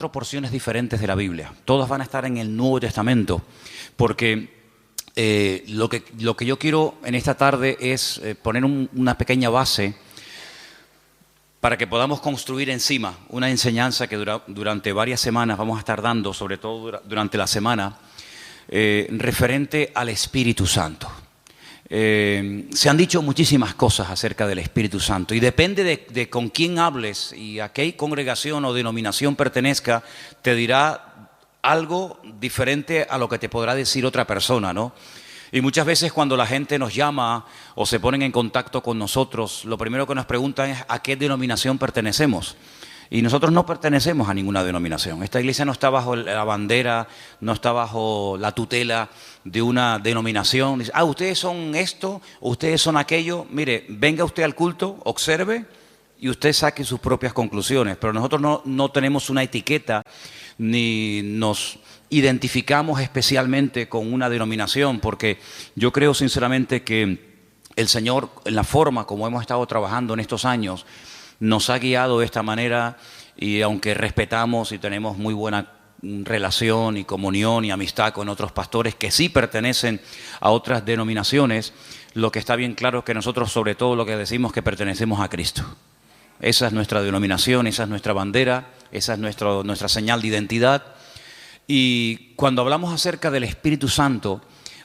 porciones diferentes de la Biblia. Todas van a estar en el Nuevo Testamento, porque lo que yo quiero en esta tarde es poner una pequeña base para que podamos construir encima una enseñanza que durante varias semanas vamos a estar dando, sobre todo durante la semana, referente al Espíritu Santo. Se han dicho muchísimas cosas acerca del Espíritu Santo y depende de con quién hables y a qué congregación o denominación pertenezca, te dirá algo diferente a lo que te podrá decir otra persona, ¿no? Y muchas veces cuando la gente nos llama o se ponen en contacto con nosotros, lo primero que nos preguntan es ¿a qué denominación pertenecemos? Y nosotros no pertenecemos a ninguna denominación. Esta iglesia no está bajo la bandera, no está bajo la tutela de una denominación. Dice, ustedes son esto, ustedes son aquello. Mire, venga usted al culto, observe y usted saque sus propias conclusiones. Pero nosotros no tenemos una etiqueta ni nos identificamos especialmente con una denominación, porque yo creo sinceramente que el Señor, en la forma como hemos estado trabajando en estos años, nos ha guiado de esta manera y aunque respetamos y tenemos muy buena relación y comunión y amistad con otros pastores que sí pertenecen a otras denominaciones, lo que está bien claro es que nosotros sobre todo lo que decimos es que pertenecemos a Cristo. Esa es nuestra denominación, esa es nuestra bandera, esa es nuestra señal de identidad. Y cuando hablamos acerca del Espíritu Santo,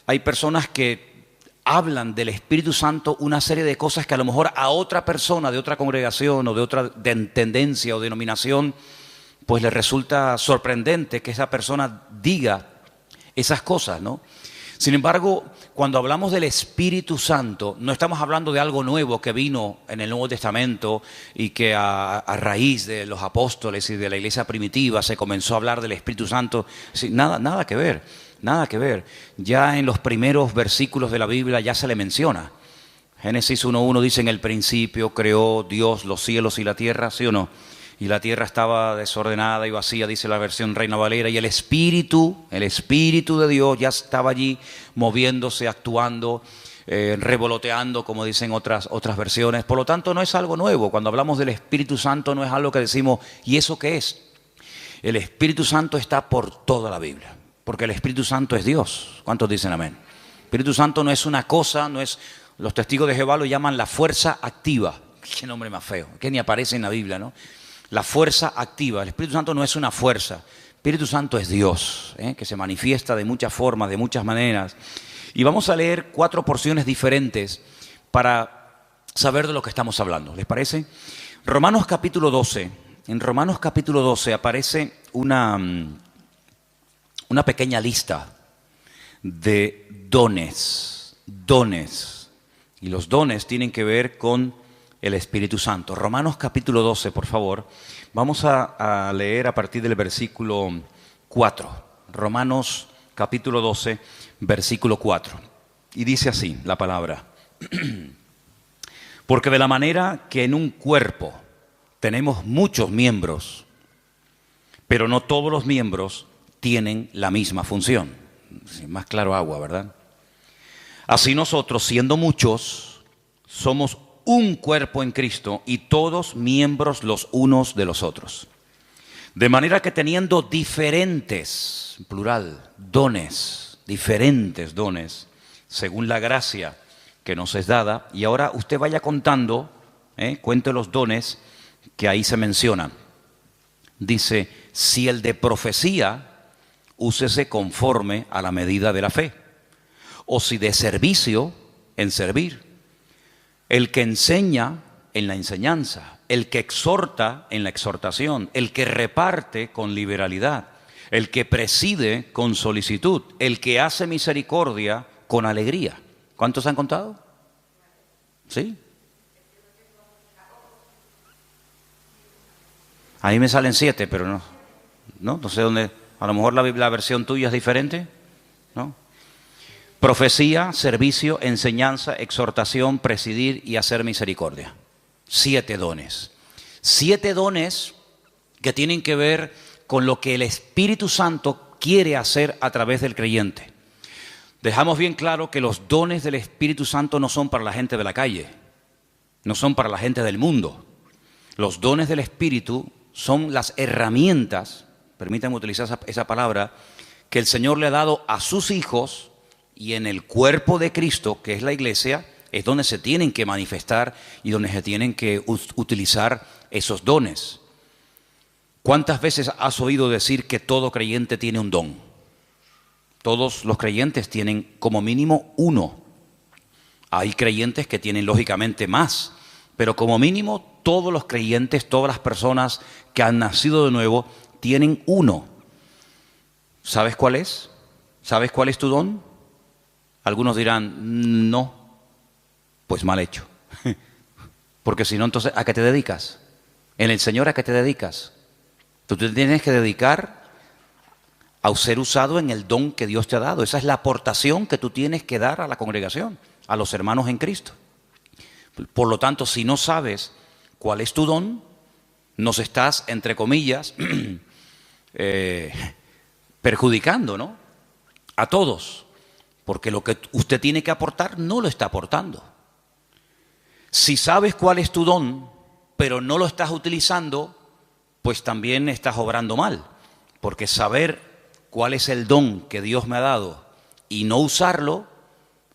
hay personas que hablan del Espíritu Santo una serie de cosas que a lo mejor a otra persona de otra congregación o de otra tendencia o denominación, pues le resulta sorprendente que esa persona diga esas cosas, ¿no? Sin embargo, cuando hablamos del Espíritu Santo, no estamos hablando de algo nuevo que vino en el Nuevo Testamento y que a raíz de los apóstoles y de la iglesia primitiva se comenzó a hablar del Espíritu Santo. Sí, nada que ver, nada que ver. Ya en los primeros versículos de la Biblia ya se le menciona. Génesis 1:1 dice, en el principio creó Dios los cielos y la tierra, ¿sí o no? Y la tierra estaba desordenada y vacía, dice la versión Reina Valera, y el Espíritu de Dios ya estaba allí moviéndose, actuando, revoloteando, como dicen otras versiones. Por lo tanto, no es algo nuevo. Cuando hablamos del Espíritu Santo no es algo que decimos, ¿y eso qué es? El Espíritu Santo está por toda la Biblia, porque el Espíritu Santo es Dios. ¿Cuántos dicen amén? El Espíritu Santo no es una cosa, no es... Los testigos de Jehová lo llaman la fuerza activa. Qué nombre más feo, que ni aparece en la Biblia, ¿no? La fuerza activa. El Espíritu Santo no es una fuerza. El Espíritu Santo es Dios, que se manifiesta de muchas formas, de muchas maneras. Y vamos a leer 4 porciones diferentes para saber de lo que estamos hablando. ¿Les parece? Romanos capítulo 12. En Romanos capítulo 12 aparece una pequeña lista de dones. Y los dones tienen que ver con el Espíritu Santo. Romanos capítulo 12, por favor. Vamos a leer a partir del versículo 4. Romanos capítulo 12, versículo 4. Y dice así la palabra. Porque de la manera que en un cuerpo tenemos muchos miembros, pero no todos los miembros tienen la misma función. Más claro agua, ¿verdad? Así nosotros, siendo muchos, somos un cuerpo en Cristo y todos miembros los unos de los otros. De manera que teniendo diferentes, plural, dones, diferentes dones, según la gracia que nos es dada, y ahora usted vaya contando, cuente los dones que ahí se mencionan. Dice, si el de profecía, úsese conforme a la medida de la fe, o si de servicio, en servir. El que enseña en la enseñanza, el que exhorta en la exhortación, el que reparte con liberalidad, el que preside con solicitud, el que hace misericordia con alegría. ¿Cuántos han contado? ¿Sí? A mí me salen 7, pero no sé dónde. A lo mejor la versión tuya es diferente, ¿no? Profecía, servicio, enseñanza, exhortación, presidir y hacer misericordia. 7 dones. 7 dones que tienen que ver con lo que el Espíritu Santo quiere hacer a través del creyente. Dejamos bien claro que los dones del Espíritu Santo no son para la gente de la calle, no son para la gente del mundo. Los dones del Espíritu son las herramientas permítanme utilizar esa palabra, que el Señor le ha dado a sus hijos, y en el cuerpo de Cristo, que es la iglesia, es donde se tienen que manifestar y donde se tienen que utilizar esos dones. ¿Cuántas veces has oído decir que todo creyente tiene un don? Todos los creyentes tienen como mínimo uno. Hay creyentes que tienen lógicamente más, pero como mínimo todos los creyentes, todas las personas que han nacido de nuevo, tienen uno. ¿Sabes cuál es? ¿Sabes cuál es tu don? Algunos dirán, no, pues mal hecho. Porque si no, entonces, ¿a qué te dedicas? En el Señor, ¿a qué te dedicas? Tú te tienes que dedicar a ser usado en el don que Dios te ha dado. Esa es la aportación que tú tienes que dar a la congregación, a los hermanos en Cristo. Por lo tanto, si no sabes cuál es tu don, nos estás, entre comillas, perjudicando, ¿no? A todos. Porque lo que usted tiene que aportar no lo está aportando. Si sabes cuál es tu don, pero no lo estás utilizando, pues también estás obrando mal. Porque saber cuál es el don que Dios me ha dado y no usarlo,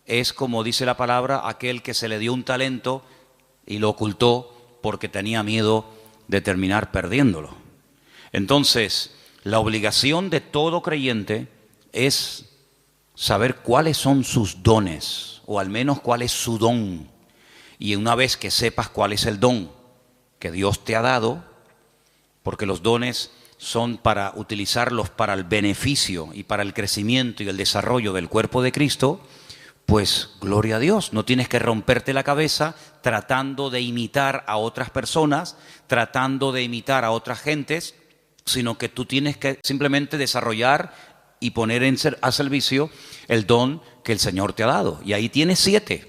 es como dice la palabra, aquel que se le dio un talento y lo ocultó porque tenía miedo de terminar perdiéndolo. Entonces, la obligación de todo creyente es saber cuáles son sus dones, o al menos cuál es su don. Y una vez que sepas cuál es el don que Dios te ha dado, porque los dones son para utilizarlos para el beneficio y para el crecimiento y el desarrollo del cuerpo de Cristo, pues gloria a Dios, no tienes que romperte la cabeza tratando de imitar a otras personas, tratando de imitar a otras gentes, sino que tú tienes que simplemente desarrollar y poner a servicio el don que el Señor te ha dado. Y ahí tienes 7.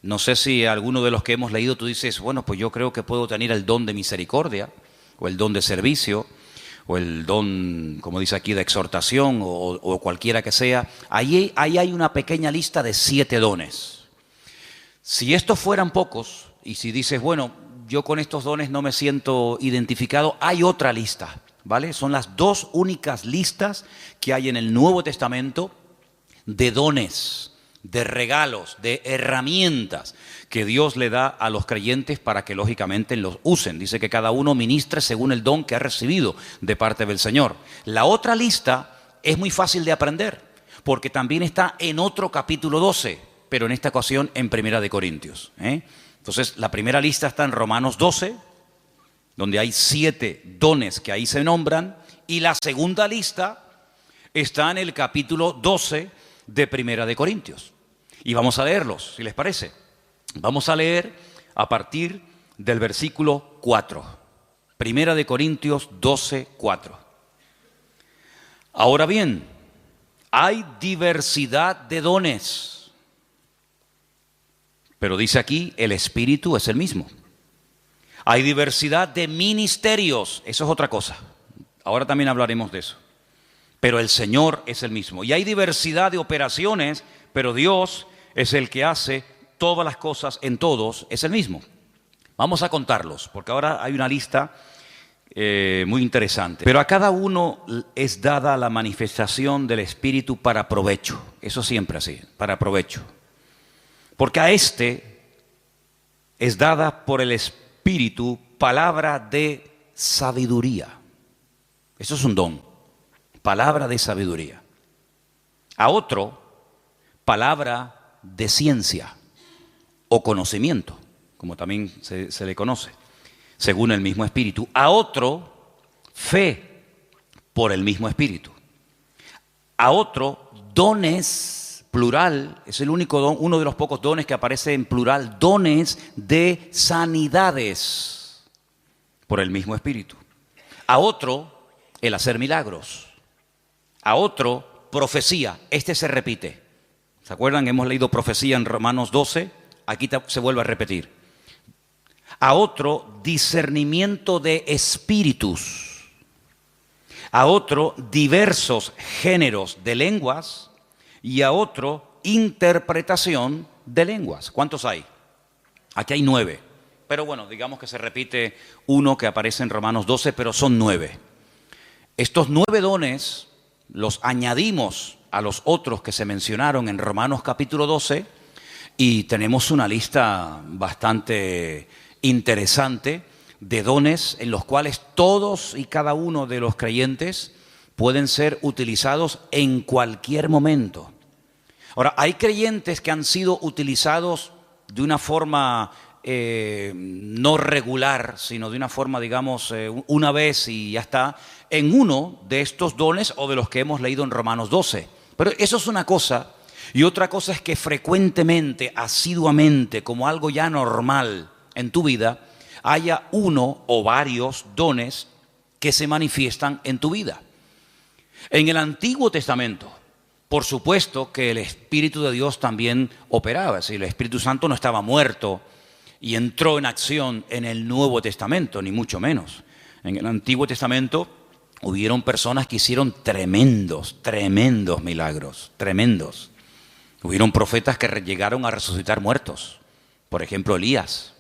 No sé si alguno de los que hemos leído tú dices, bueno, pues yo creo que puedo tener el don de misericordia, o el don de servicio, o el don, como dice aquí, de exhortación, o cualquiera que sea. Ahí hay una pequeña lista de 7 dones. Si estos fueran pocos, y si dices, bueno, yo con estos dones no me siento identificado, hay otra lista, ¿vale? Son las 2 únicas listas que hay en el Nuevo Testamento de dones, de regalos, de herramientas que Dios le da a los creyentes para que lógicamente los usen. Dice que cada uno ministre según el don que ha recibido de parte del Señor. La otra lista es muy fácil de aprender, porque también está en otro capítulo 12, pero en esta ocasión en Primera de Corintios. Entonces, la primera lista está en Romanos 12, donde hay 7 dones que ahí se nombran, y la segunda lista está en el capítulo 12 de Primera de Corintios. Y vamos a leerlos, si les parece. Vamos a leer a partir del versículo 4. Primera de Corintios 12, 4. Ahora bien, hay diversidad de dones, pero dice aquí, el Espíritu es el mismo. Hay diversidad de ministerios, eso es otra cosa. Ahora también hablaremos de eso. Pero el Señor es el mismo. Y hay diversidad de operaciones, pero Dios es el que hace todas las cosas en todos, es el mismo. Vamos a contarlos, porque ahora hay una lista muy interesante. Pero a cada uno es dada la manifestación del Espíritu para provecho. Eso siempre así, para provecho. Porque a este es dada por el Espíritu palabra de sabiduría. Eso es un don. Palabra de sabiduría. A otro, palabra de ciencia o conocimiento, como también se le conoce, según el mismo Espíritu. A otro, fe por el mismo Espíritu. A otro, dones, plural, es el único don, uno de los pocos dones que aparece en plural, dones de sanidades por el mismo Espíritu. A otro, el hacer milagros. A otro, profecía. Este se repite. ¿Se acuerdan? Hemos leído profecía en Romanos 12. Aquí se vuelve a repetir. A otro, discernimiento de espíritus. A otro, diversos géneros de lenguas. Y a otro, interpretación de lenguas. ¿Cuántos hay? Aquí hay 9. Pero bueno, digamos que se repite uno que aparece en Romanos 12, pero son 9. Estos 9 dones los añadimos a los otros que se mencionaron en Romanos capítulo 12 y tenemos una lista bastante interesante de dones en los cuales todos y cada uno de los creyentes pueden ser utilizados en cualquier momento. Ahora, hay creyentes que han sido utilizados de una forma no regular, sino de una forma, digamos, una vez y ya está, en uno de estos dones o de los que hemos leído en Romanos 12. Pero eso es una cosa, y otra cosa es que frecuentemente, asiduamente, como algo ya normal en tu vida, haya uno o varios dones que se manifiestan en tu vida. En el Antiguo Testamento, por supuesto que el Espíritu de Dios también operaba, es decir, el Espíritu Santo no estaba muerto y entró en acción en el Nuevo Testamento, ni mucho menos. En el Antiguo Testamento hubieron personas que hicieron tremendos milagros, tremendos. Hubieron profetas que llegaron a resucitar muertos, por ejemplo Elías,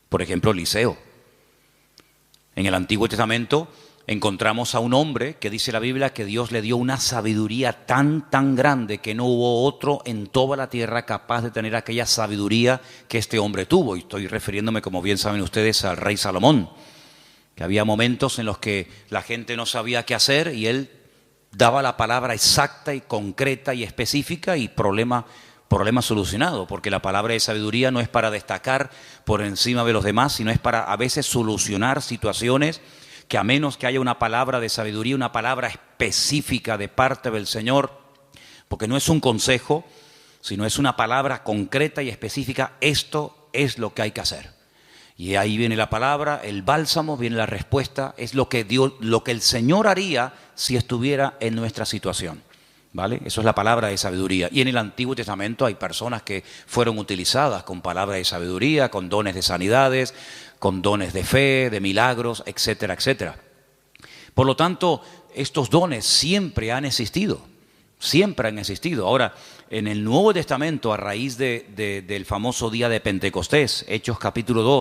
por ejemplo Eliseo. En el Antiguo Testamento encontramos a un hombre que dice la Biblia que Dios le dio una sabiduría tan grande que no hubo otro en toda la tierra capaz de tener aquella sabiduría que este hombre tuvo. Y estoy refiriéndome, como bien saben ustedes, al rey Salomón, que había momentos en los que la gente no sabía qué hacer y él daba la palabra exacta y concreta y específica y problema solucionado, porque la palabra de sabiduría no es para destacar por encima de los demás, sino es para a veces solucionar situaciones que a menos que haya una palabra de sabiduría, una palabra específica de parte del Señor, porque no es un consejo, sino es una palabra concreta y específica, esto es lo que hay que hacer. Y ahí viene la palabra, el bálsamo, viene la respuesta, es lo que el Señor haría si estuviera en nuestra situación. ¿Vale? Eso es la palabra de sabiduría. Y en el Antiguo Testamento hay personas que fueron utilizadas con palabra de sabiduría, con dones de sanidades, con dones de fe, de milagros, etcétera, etcétera. Por lo tanto, estos dones siempre han existido, siempre han existido. Ahora, en el Nuevo Testamento, a raíz del famoso día de Pentecostés, Hechos capítulo 2,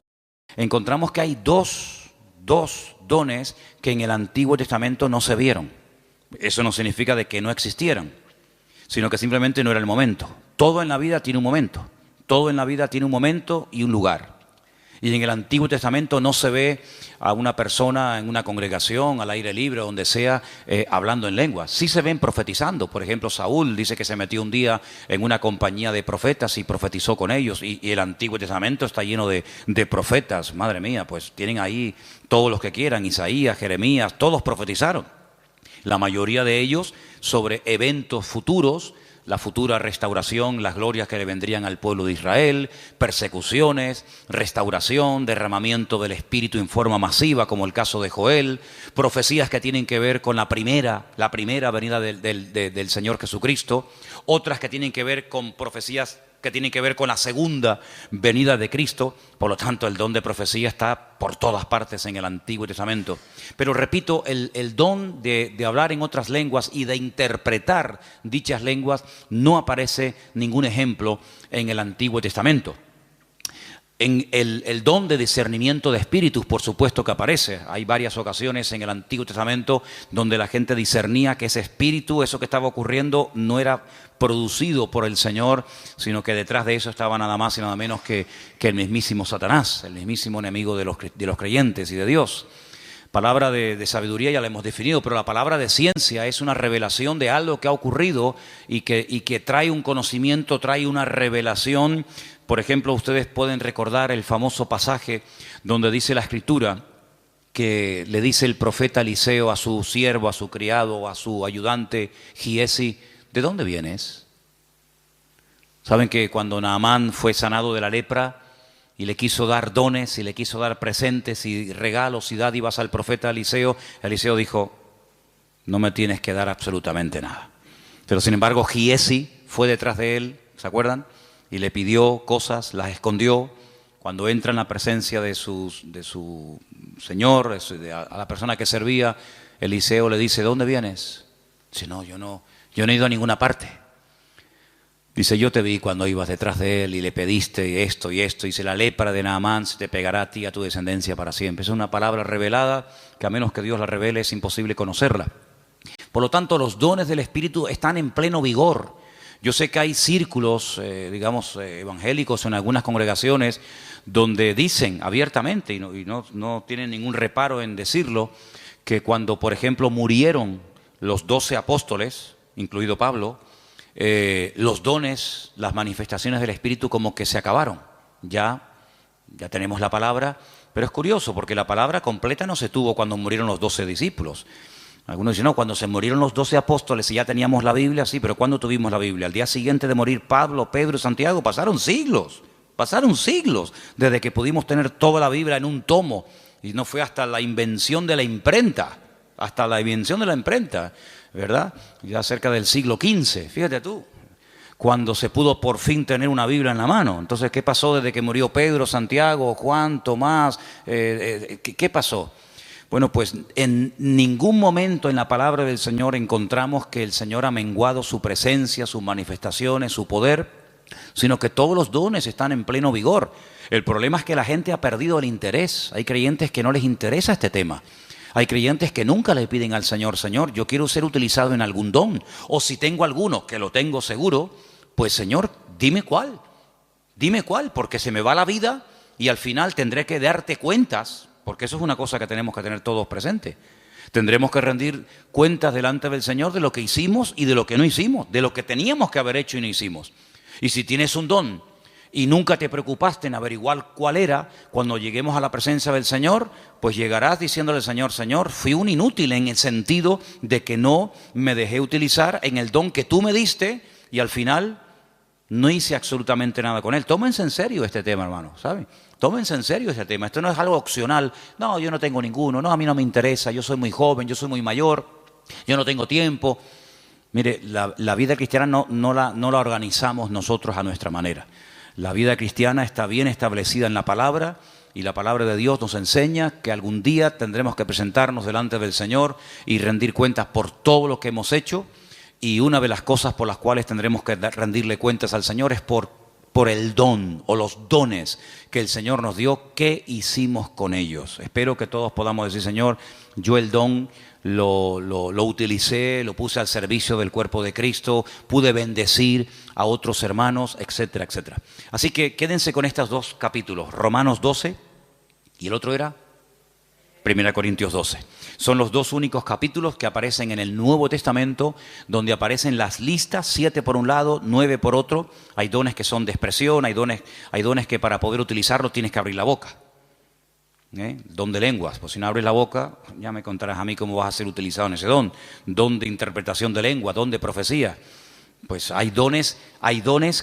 encontramos que hay dos dones que en el Antiguo Testamento no se vieron. Eso no significa de que no existieran, sino que simplemente no era el momento. Todo en la vida tiene un momento. Todo en la vida tiene un momento y un lugar. Y en el Antiguo Testamento no se ve a una persona en una congregación, al aire libre, donde sea, hablando en lenguas. Sí se ven profetizando. Por ejemplo, Saúl dice que se metió un día en una compañía de profetas y profetizó con ellos. Y el Antiguo Testamento está lleno de profetas. Madre mía, pues tienen ahí todos los que quieran. Isaías, Jeremías, todos profetizaron. La mayoría de ellos sobre eventos futuros, la futura restauración, las glorias que le vendrían al pueblo de Israel, persecuciones, restauración, derramamiento del Espíritu en forma masiva, como el caso de Joel, profecías que tienen que ver con la primera venida del Señor Jesucristo, otras que tienen que ver con profecías que tienen que ver con la segunda venida de Cristo. Por lo tanto, el don de profecía está por todas partes en el Antiguo Testamento. Pero repito, el don de hablar en otras lenguas y de interpretar dichas lenguas no aparece ningún ejemplo en el Antiguo Testamento. En el don de discernimiento de espíritus, por supuesto que aparece. Hay varias ocasiones en el Antiguo Testamento donde la gente discernía que ese espíritu, eso que estaba ocurriendo, no era producido por el Señor, sino que detrás de eso estaba nada más y nada menos que el mismísimo Satanás, el mismísimo enemigo de los creyentes y de Dios. Palabra de sabiduría ya la hemos definido, pero la palabra de ciencia es una revelación de algo que ha ocurrido y que trae un conocimiento, trae una revelación. Por ejemplo, ustedes pueden recordar el famoso pasaje donde dice la Escritura que le dice el profeta Eliseo a su siervo, a su criado, a su ayudante Giesi: ¿de dónde vienes? Saben que cuando Naamán fue sanado de la lepra y le quiso dar dones y le quiso dar presentes y regalos y dádivas al profeta Eliseo, Eliseo dijo: no me tienes que dar absolutamente nada. Pero sin embargo Giesi fue detrás de él, ¿se acuerdan? Y le pidió cosas, las escondió. Cuando entra en la presencia de su señor, a la persona que servía, Eliseo le dice: ¿de dónde vienes? Dice: no, yo no he ido a ninguna parte. Dice, yo te vi cuando ibas detrás de él y le pediste esto y esto. Dice, la lepra de Naamán se te pegará a ti y a tu descendencia para siempre. Es una palabra revelada que a menos que Dios la revele es imposible conocerla. Por lo tanto, los dones del Espíritu están en pleno vigor. Yo sé que hay círculos, evangélicos en algunas congregaciones donde dicen abiertamente, y no tienen ningún reparo en decirlo, que cuando, por ejemplo, murieron los 12 apóstoles, incluido Pablo, los dones, las manifestaciones del Espíritu como que se acabaron. Ya tenemos la palabra, pero es curioso porque la palabra completa no se tuvo cuando murieron los 12 discípulos. Algunos dicen, no, cuando se murieron los 12 apóstoles y ya teníamos la Biblia, sí, pero ¿cuándo tuvimos la Biblia? Al día siguiente de morir Pablo, Pedro y Santiago, pasaron siglos desde que pudimos tener toda la Biblia en un tomo, y no fue hasta la invención de la imprenta, ¿verdad? Ya cerca del siglo XV, fíjate tú, cuando se pudo por fin tener una Biblia en la mano. Entonces, ¿qué pasó desde que murió Pedro, Santiago, Juan, Tomás? ¿Qué pasó? Bueno, pues en ningún momento en la palabra del Señor encontramos que el Señor ha menguado su presencia, sus manifestaciones, su poder, sino que todos los dones están en pleno vigor. El problema es que la gente ha perdido el interés. Hay creyentes que no les interesa este tema. Hay creyentes que nunca le piden al Señor, Señor, yo quiero ser utilizado en algún don. O si tengo alguno, que lo tengo seguro, pues Señor, dime cuál, porque se me va la vida y al final tendré que darte cuentas. Porque eso es una cosa que tenemos que tener todos presentes. Tendremos que rendir cuentas delante del Señor de lo que hicimos y de lo que no hicimos, de lo que teníamos que haber hecho y no hicimos. Y si tienes un don y nunca te preocupaste en averiguar cuál era, cuando lleguemos a la presencia del Señor, pues llegarás diciéndole al Señor, Señor, fui un inútil en el sentido de que no me dejé utilizar en el don que tú me diste y al final no hice absolutamente nada con él. Tómense en serio este tema, hermano, ¿saben? Tómense en serio este tema. Esto no es algo opcional. No, yo no tengo ninguno. No, a mí no me interesa. Yo soy muy joven, yo soy muy mayor. Yo no tengo tiempo. Mire, la vida cristiana no la organizamos nosotros a nuestra manera. La vida cristiana está bien establecida en la palabra y la palabra de Dios nos enseña que algún día tendremos que presentarnos delante del Señor y rendir cuentas por todo lo que hemos hecho. Y una de las cosas por las cuales tendremos que rendirle cuentas al Señor es por el don o los dones que el Señor nos dio, ¿qué hicimos con ellos? Espero que todos podamos decir, Señor, yo el don lo utilicé, lo puse al servicio del cuerpo de Cristo, pude bendecir a otros hermanos, etcétera, etcétera. Así que quédense con estos dos capítulos, Romanos 12 y el otro era 1 Corintios 12. Son los dos únicos capítulos que aparecen en el Nuevo Testamento, donde aparecen las listas, 7 por un lado, 9 por otro. Hay dones que son de expresión, hay dones que para poder utilizarlos tienes que abrir la boca. Don de lenguas, pues si no abres la boca, ya me contarás a mí cómo vas a ser utilizado en ese don. Don de interpretación de lengua, don de profecía. Pues hay dones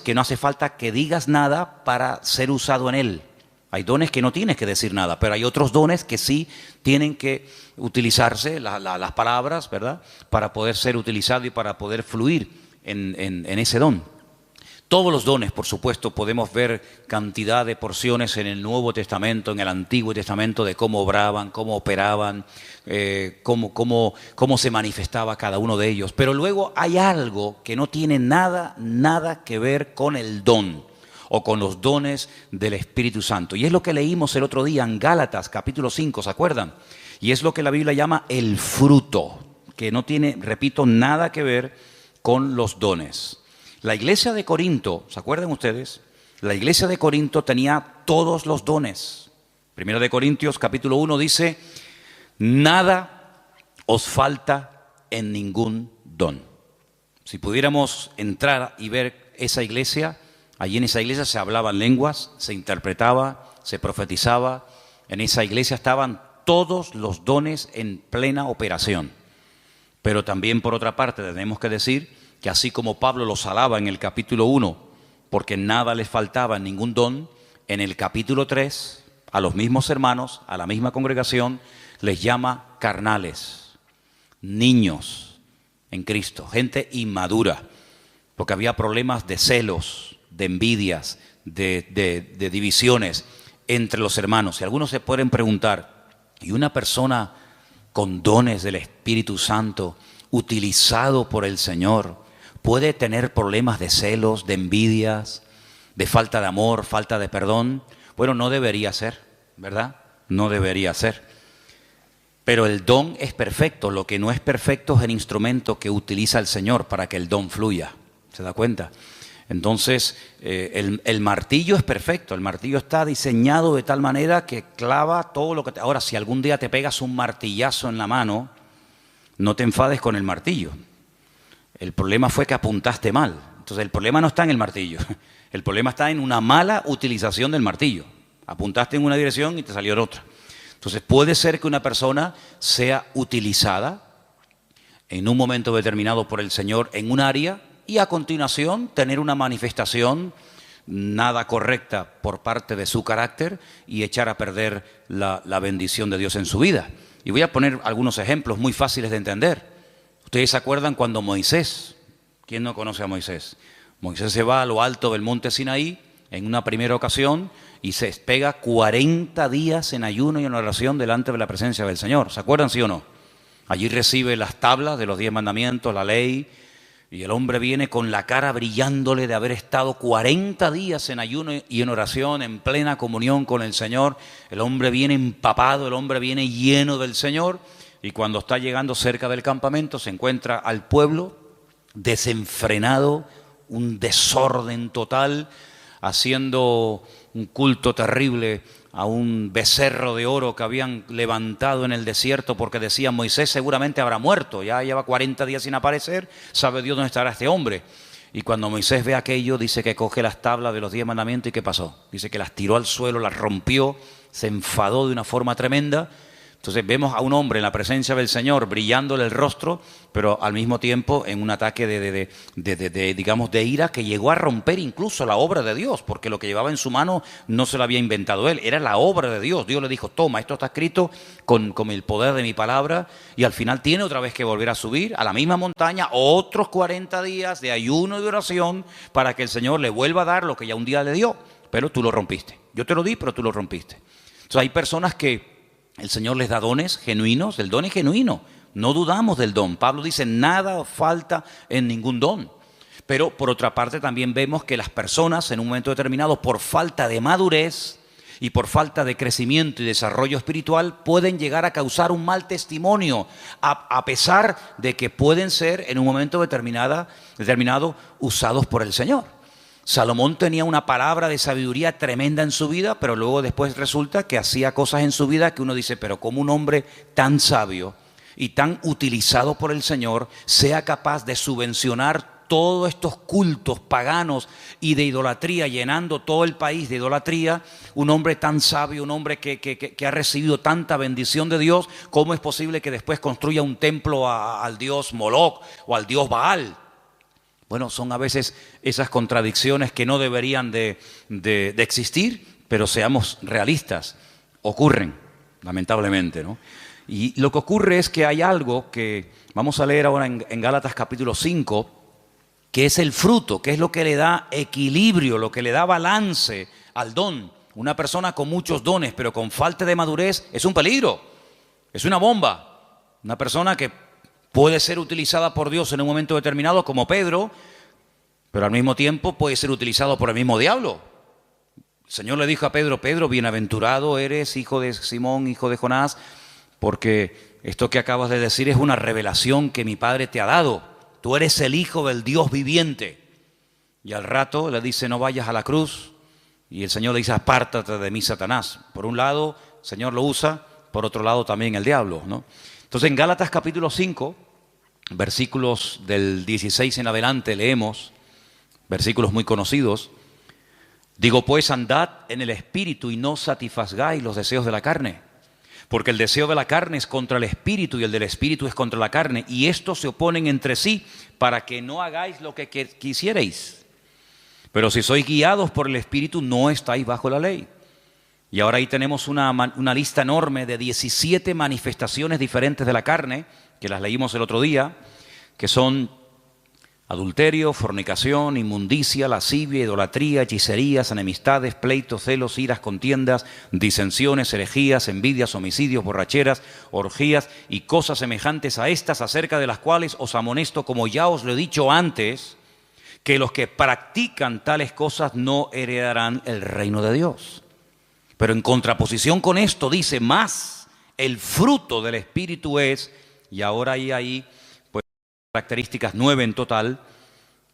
que no hace falta que digas nada para ser usado en él. Hay dones que no tienes que decir nada, pero hay otros dones que sí tienen que utilizarse, las palabras, ¿verdad?, para poder ser utilizado y para poder fluir en ese don. Todos los dones, por supuesto, podemos ver cantidad de porciones en el Nuevo Testamento, en el Antiguo Testamento, de cómo obraban, cómo operaban, cómo se manifestaba cada uno de ellos. Pero luego hay algo que no tiene nada que ver con el don o con los dones del Espíritu Santo. Y es lo que leímos el otro día en Gálatas, capítulo 5, ¿se acuerdan? Y es lo que la Biblia llama el fruto, que no tiene, repito, nada que ver con los dones. La iglesia de Corinto, ¿se acuerdan ustedes? La iglesia de Corinto tenía todos los dones. Primera de Corintios, capítulo 1, dice, nada os falta en ningún don. Si pudiéramos entrar y ver esa iglesia, allí en esa iglesia se hablaban lenguas, se interpretaba, se profetizaba. En esa iglesia estaban todos los dones en plena operación. Pero también, por otra parte, tenemos que decir que así como Pablo los alaba en el capítulo 1, porque nada les faltaba en ningún don, en el capítulo 3, a los mismos hermanos, a la misma congregación, les llama carnales, niños en Cristo, gente inmadura, porque había problemas de celos, de envidias, de divisiones entre los hermanos. Y algunos se pueden preguntar, ¿y una persona con dones del Espíritu Santo, utilizado por el Señor, puede tener problemas de celos, de envidias, de falta de amor, falta de perdón. Bueno, no debería ser, ¿verdad? No debería ser. Pero el don es perfecto. Lo que no es perfecto es el instrumento que utiliza el Señor para que el don fluya. ¿Se da cuenta? Entonces, el martillo es perfecto. El martillo está diseñado de tal manera que clava todo lo que te... Ahora, si algún día te pegas un martillazo en la mano, no te enfades con el martillo. El problema fue que apuntaste mal. Entonces, el problema no está en el martillo. El problema está en una mala utilización del martillo. Apuntaste en una dirección y te salió en otra. Entonces, puede ser que una persona sea utilizada en un momento determinado por el Señor en un área y a continuación tener una manifestación nada correcta por parte de su carácter y echar a perder la bendición de Dios en su vida. Y voy a poner algunos ejemplos muy fáciles de entender. Ustedes se acuerdan cuando Moisés, ¿quién no conoce a Moisés? Moisés se va a lo alto del monte Sinaí en una primera ocasión y se pega 40 días en ayuno y en oración delante de la presencia del Señor. ¿Se acuerdan, sí o no? Allí recibe las tablas de los 10 mandamientos, la ley, y el hombre viene con la cara brillándole de haber estado 40 días en ayuno y en oración, en plena comunión con el Señor. El hombre viene empapado, el hombre viene lleno del Señor, y cuando está llegando cerca del campamento se encuentra al pueblo desenfrenado, un desorden total, haciendo un culto terrible a un becerro de oro que habían levantado en el desierto porque decían Moisés seguramente habrá muerto, ya lleva 40 días sin aparecer, sabe Dios dónde estará este hombre. Y cuando Moisés ve aquello, dice que coge las tablas de los 10 mandamientos y ¿qué pasó? Dice que las tiró al suelo, las rompió, se enfadó de una forma tremenda. Entonces vemos a un hombre en la presencia del Señor brillándole el rostro, pero al mismo tiempo en un ataque digamos, de ira que llegó a romper incluso la obra de Dios, porque lo que llevaba en su mano no se lo había inventado él, era la obra de Dios. Dios le dijo, toma, esto está escrito con el poder de mi palabra, y al final tiene otra vez que volver a subir a la misma montaña, otros 40 días de ayuno y de oración para que el Señor le vuelva a dar lo que ya un día le dio, pero tú lo rompiste. Yo te lo di, pero tú lo rompiste. Entonces hay personas que el Señor les da dones genuinos, el don es genuino, no dudamos del don. Pablo dice, nada falta en ningún don. Pero por otra parte también vemos que las personas en un momento determinado, por falta de madurez y por falta de crecimiento y desarrollo espiritual, pueden llegar a causar un mal testimonio, a pesar de que pueden ser en un momento determinado usados por el Señor. Salomón tenía una palabra de sabiduría tremenda en su vida, pero luego después resulta que hacía cosas en su vida que uno dice, pero ¿cómo un hombre tan sabio y tan utilizado por el Señor sea capaz de subvencionar todos estos cultos paganos y de idolatría, llenando todo el país de idolatría? Un hombre tan sabio, un hombre que ha recibido tanta bendición de Dios, ¿cómo es posible que después construya un templo al dios Moloc o al dios Baal? Bueno, son a veces esas contradicciones que no deberían de existir, pero seamos realistas, ocurren, lamentablemente, ¿no? Y lo que ocurre es que hay algo que vamos a leer ahora en Gálatas capítulo 5, que es el fruto, que es lo que le da equilibrio, lo que le da balance al don. Una persona con muchos dones, pero con falta de madurez, es un peligro, es una bomba. Una persona que puede ser utilizada por Dios en un momento determinado, como Pedro, pero al mismo tiempo puede ser utilizado por el mismo diablo. El Señor le dijo a Pedro, Pedro, bienaventurado eres, hijo de Simón, hijo de Jonás, porque esto que acabas de decir es una revelación que mi Padre te ha dado. Tú eres el Hijo del Dios viviente. Y al rato le dice, no vayas a la cruz. Y el Señor le dice, apártate de mí, Satanás. Por un lado, el Señor lo usa, por otro lado también el diablo, ¿no? Entonces en Gálatas capítulo 5, versículos del 16 en adelante leemos, versículos muy conocidos. Digo pues, andad en el Espíritu y no satisfagáis los deseos de la carne. Porque el deseo de la carne es contra el Espíritu y el del Espíritu es contra la carne. Y estos se oponen entre sí para que no hagáis lo que quisierais. Pero si sois guiados por el Espíritu, no estáis bajo la ley. Y ahora ahí tenemos una lista enorme de 17 manifestaciones diferentes de la carne, que las leímos el otro día, que son adulterio, fornicación, inmundicia, lascivia, idolatría, hechicerías, enemistades, pleitos, celos, iras, contiendas, disensiones, herejías, envidias, homicidios, borracheras, orgías y cosas semejantes a estas, acerca de las cuales os amonesto, como ya os lo he dicho antes, que los que practican tales cosas no heredarán el reino de Dios. Pero en contraposición con esto dice, más el fruto del Espíritu es, y ahora hay ahí pues características 9 en total,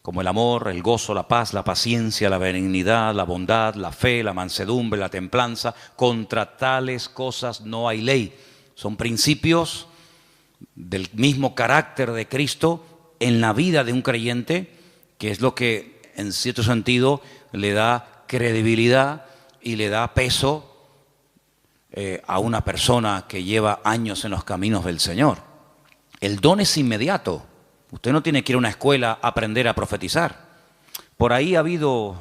como el amor, el gozo, la paz, la paciencia, la benignidad, la bondad, la fe, la mansedumbre, la templanza. Contra tales cosas no hay ley. Son principios del mismo carácter de Cristo en la vida de un creyente, que es lo que en cierto sentido le da credibilidad y le da peso a una persona que lleva años en los caminos del Señor. El don es inmediato. Usted no tiene que ir a una escuela a aprender a profetizar. Por ahí ha habido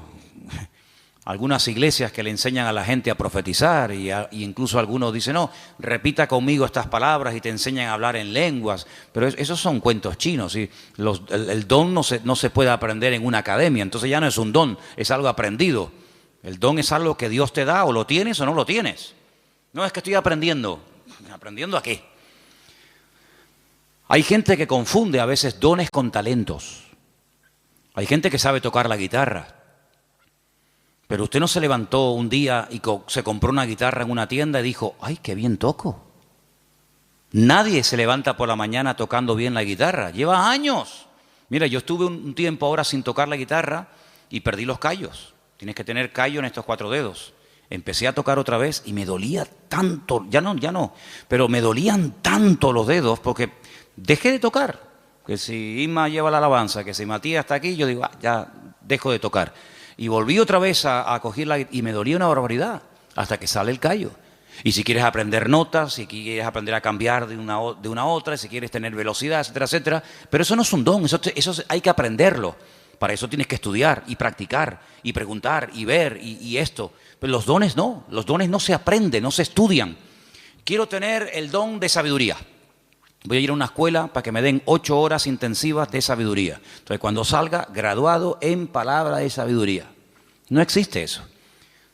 algunas iglesias que le enseñan a la gente a profetizar y incluso algunos dicen, no, repita conmigo estas palabras y te enseñan a hablar en lenguas. Pero esos son cuentos chinos. Y el don no se puede aprender en una academia. Entonces ya no es un don, es algo aprendido. El don es algo que Dios te da, o lo tienes o no lo tienes. No es que estoy aprendiendo. ¿Aprendiendo a qué? Hay gente que confunde a veces dones con talentos. Hay gente que sabe tocar la guitarra. Pero usted no se levantó un día y se compró una guitarra en una tienda y dijo, ¡ay, qué bien toco! Nadie se levanta por la mañana tocando bien la guitarra. Lleva años. Mira, yo estuve un tiempo ahora sin tocar la guitarra y perdí los callos. Tienes que tener callo en estos 4 dedos. Empecé a tocar otra vez y me dolía tanto, ya no, pero me dolían tanto los dedos porque dejé de tocar. Que si Isma lleva la alabanza, que si Matías está aquí, yo digo, ya dejo de tocar. Y volví otra vez a cogerla y me dolía una barbaridad hasta que sale el callo. Y si quieres aprender notas, si quieres aprender a cambiar de una a otra, si quieres tener velocidad, etcétera, etcétera. Pero eso no es un don, eso hay que aprenderlo. Para eso tienes que estudiar y practicar y preguntar y ver y esto. Pero los dones no se aprenden, no se estudian. Quiero tener el don de sabiduría. Voy a ir a una escuela para que me den 8 horas intensivas de sabiduría. Entonces, cuando salga, graduado en palabra de sabiduría. No existe eso.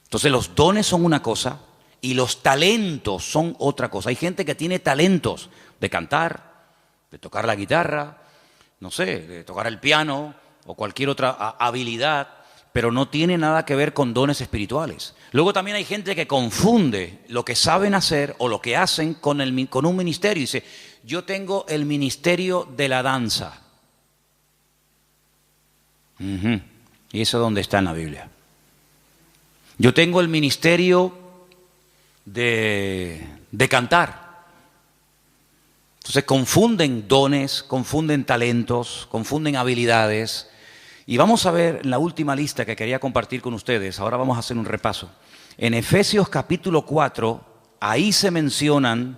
Entonces, los dones son una cosa y los talentos son otra cosa. Hay gente que tiene talentos de cantar, de tocar la guitarra, no sé, de tocar el piano o cualquier otra habilidad, pero no tiene nada que ver con dones espirituales. Luego también hay gente que confunde lo que saben hacer o lo que hacen con un ministerio. Dice, yo tengo el ministerio de la danza. ¿Y eso dónde está en la Biblia? Yo tengo el ministerio de cantar. Entonces confunden dones, confunden talentos, confunden habilidades. Y vamos a ver en la última lista que quería compartir con ustedes. Ahora vamos a hacer un repaso. En Efesios capítulo 4, ahí se mencionan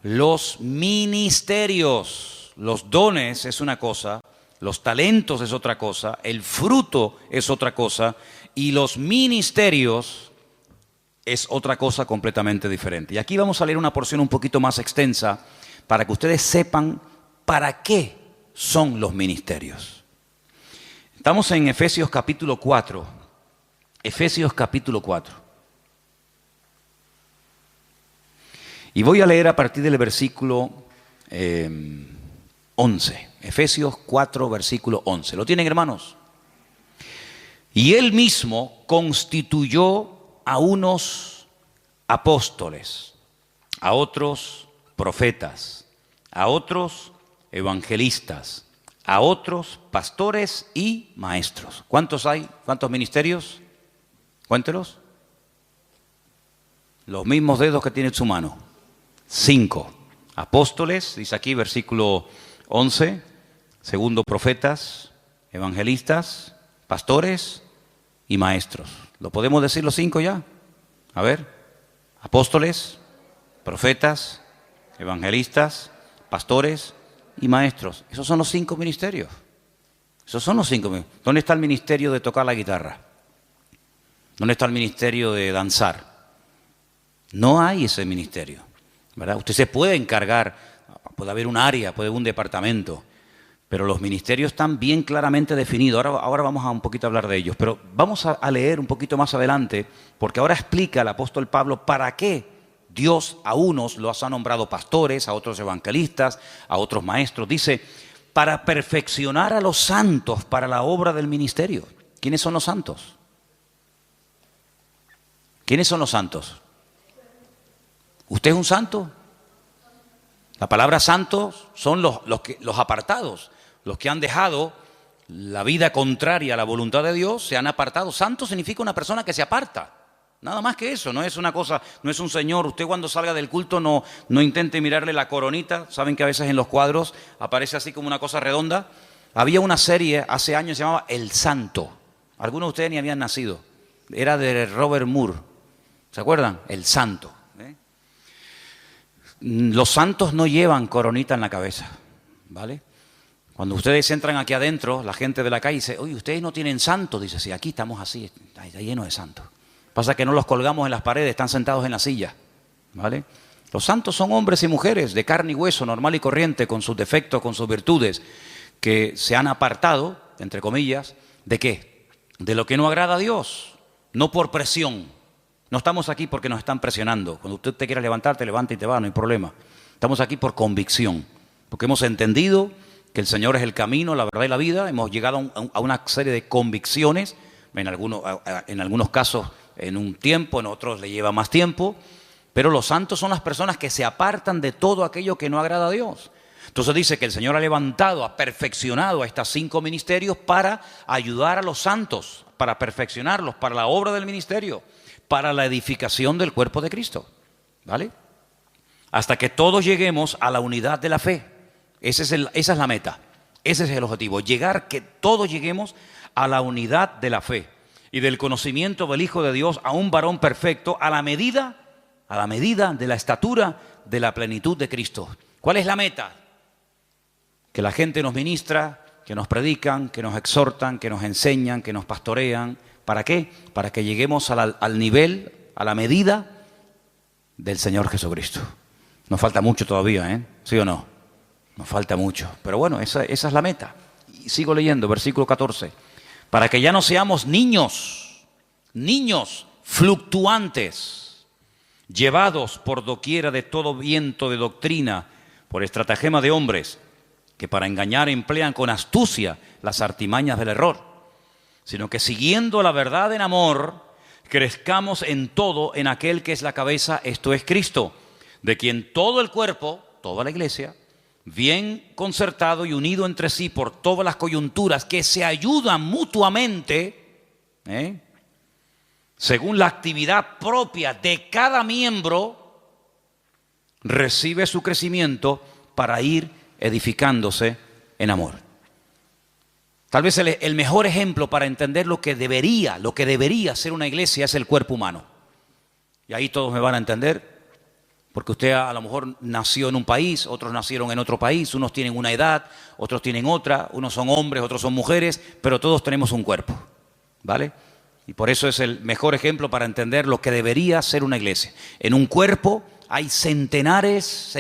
los ministerios. Los dones es una cosa, los talentos es otra cosa, el fruto es otra cosa y los ministerios es otra cosa completamente diferente. Y aquí vamos a leer una porción un poquito más extensa para que ustedes sepan para qué son los ministerios. Estamos en Efesios capítulo 4. Efesios capítulo 4. Y voy a leer a partir del versículo 11. Efesios 4, versículo 11. ¿Lo tienen, hermanos? Y él mismo constituyó a unos apóstoles, a otros profetas, a otros evangelistas, a otros pastores y maestros. ¿Cuántos hay? ¿Cuántos ministerios? Cuéntelos. Los mismos dedos que tiene en su mano. 5. Apóstoles, dice aquí versículo 11. Segundo, profetas, evangelistas, pastores y maestros. ¿Lo podemos decir los 5 ya? A ver. Apóstoles, profetas, evangelistas, pastores y maestros. Esos son los 5 ministerios. Esos son los 5 ministerios. ¿Dónde está el ministerio de tocar la guitarra? ¿Dónde está el ministerio de danzar? No hay ese ministerio, ¿verdad? Usted se puede encargar, puede haber un área, puede haber un departamento, Pero los ministerios están bien claramente definidos. Ahora vamos a un poquito a hablar de ellos. Pero vamos a leer un poquito más adelante, porque ahora explica el apóstol Pablo para qué Dios a unos los ha nombrado pastores, a otros evangelistas, a otros maestros. Dice, para perfeccionar a los santos para la obra del ministerio. ¿Quiénes son los santos? ¿Quiénes son los santos? ¿Usted es un santo? La palabra santos son los apartados, los que han dejado la vida contraria a la voluntad de Dios, se han apartado. Santo significa una persona que se aparta. Nada más que eso, no es una cosa, no es un señor. Usted cuando salga del culto no intente mirarle la coronita. Saben que a veces en los cuadros aparece así como una cosa redonda. Había una serie hace años que se llamaba El Santo. Algunos de ustedes ni habían nacido. Era de Robert Moore. ¿Se acuerdan? El Santo. Los santos no llevan coronita en la cabeza, ¿vale? Cuando ustedes entran aquí adentro, la gente de la calle dice, oye, ¿ustedes no tienen santos? Dice, sí, aquí estamos así, está lleno de santos. Pasa que no los colgamos en las paredes, están sentados en la silla, ¿vale? Los santos son hombres y mujeres de carne y hueso, normal y corriente, con sus defectos, con sus virtudes, que se han apartado, entre comillas, ¿de qué? De lo que no agrada a Dios, no por presión. No estamos aquí porque nos están presionando. Cuando usted te quiera levantar, te levanta y te va, no hay problema. Estamos aquí por convicción, porque hemos entendido que el Señor es el camino, la verdad y la vida. Hemos llegado a una serie de convicciones, en algunos casos en un tiempo, en otros le lleva más tiempo, pero los santos son las personas que se apartan de todo aquello que no agrada a Dios. Entonces dice que el Señor ha levantado, ha perfeccionado a estos 5 ministerios para ayudar a los santos, para perfeccionarlos, para la obra del ministerio, para la edificación del cuerpo de Cristo, ¿vale? Hasta que todos lleguemos a la unidad de la fe. Esa es la meta, ese es el objetivo, que todos lleguemos a la unidad de la fe y del conocimiento del Hijo de Dios, a un varón perfecto, a la medida de la estatura de la plenitud de Cristo. ¿Cuál es la meta? Que la gente nos ministra, que nos predican, que nos exhortan, que nos enseñan, que nos pastorean. ¿Para qué? Para que lleguemos al nivel, a la medida del Señor Jesucristo. Nos falta mucho todavía, ¿eh? ¿Sí o no? Nos falta mucho. Pero bueno, esa es la meta. Y sigo leyendo, versículo 14. Para que ya no seamos niños fluctuantes, llevados por doquiera de todo viento de doctrina, por estratagema de hombres, que para engañar emplean con astucia las artimañas del error, sino que siguiendo la verdad en amor, crezcamos en todo en aquel que es la cabeza, esto es Cristo, de quien todo el cuerpo, toda la iglesia, bien concertado y unido entre sí por todas las coyunturas que se ayudan mutuamente, según la actividad propia de cada miembro, recibe su crecimiento para ir edificándose en amor. Tal vez el mejor ejemplo para entender lo que debería ser una iglesia es el cuerpo humano. Y ahí todos me van a entender, porque usted a lo mejor nació en un país, otros nacieron en otro país, unos tienen una edad, otros tienen otra, unos son hombres, otros son mujeres, pero todos tenemos un cuerpo, ¿vale? Y por eso es el mejor ejemplo para entender lo que debería ser una iglesia. En un cuerpo hay centenares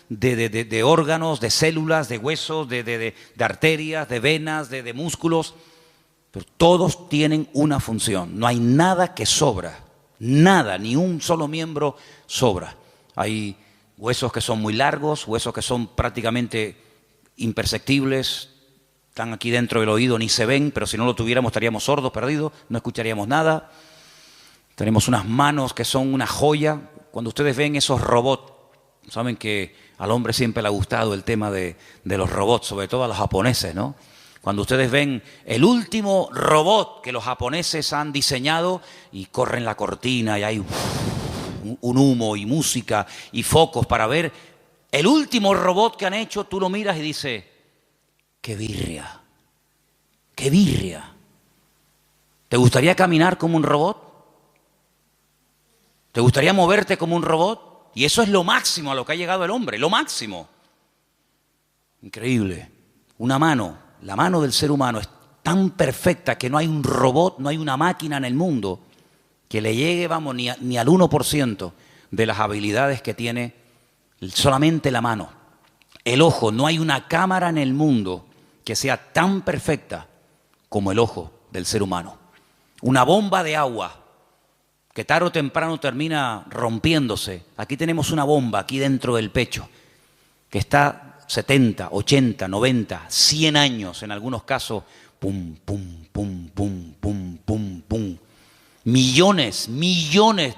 de órganos, de células, de huesos, de arterias, de venas, de músculos, pero todos tienen una función. No hay nada que sobra, nada, ni un solo miembro sobra. Hay huesos que son muy largos, huesos que son prácticamente imperceptibles, están aquí dentro del oído, ni se ven, pero si no lo tuviéramos estaríamos sordos, perdidos, no escucharíamos nada. Tenemos unas manos que son una joya. Cuando ustedes ven esos robots, saben que al hombre siempre le ha gustado el tema de los robots, sobre todo a los japoneses, ¿no? Cuando ustedes ven el último robot que los japoneses han diseñado y corren la cortina y hay un humo y música y focos para ver el último robot que han hecho, tú lo miras y dices, ¡qué birria! ¡Qué birria! ¿Te gustaría caminar como un robot? ¿Te gustaría moverte como un robot? Y eso es lo máximo a lo que ha llegado el hombre, lo máximo. Increíble. Una mano, la mano del ser humano es tan perfecta que no hay un robot, no hay una máquina en el mundo que le llegue, vamos, ni al 1% de las habilidades que tiene solamente la mano. El ojo, no hay una cámara en el mundo que sea tan perfecta como el ojo del ser humano. Una bomba de agua que tarde o temprano termina rompiéndose. Aquí tenemos una bomba aquí dentro del pecho que está 70, 80, 90, 100 años en algunos casos. Pum, pum, pum, pum, pum, pum, pum. Millones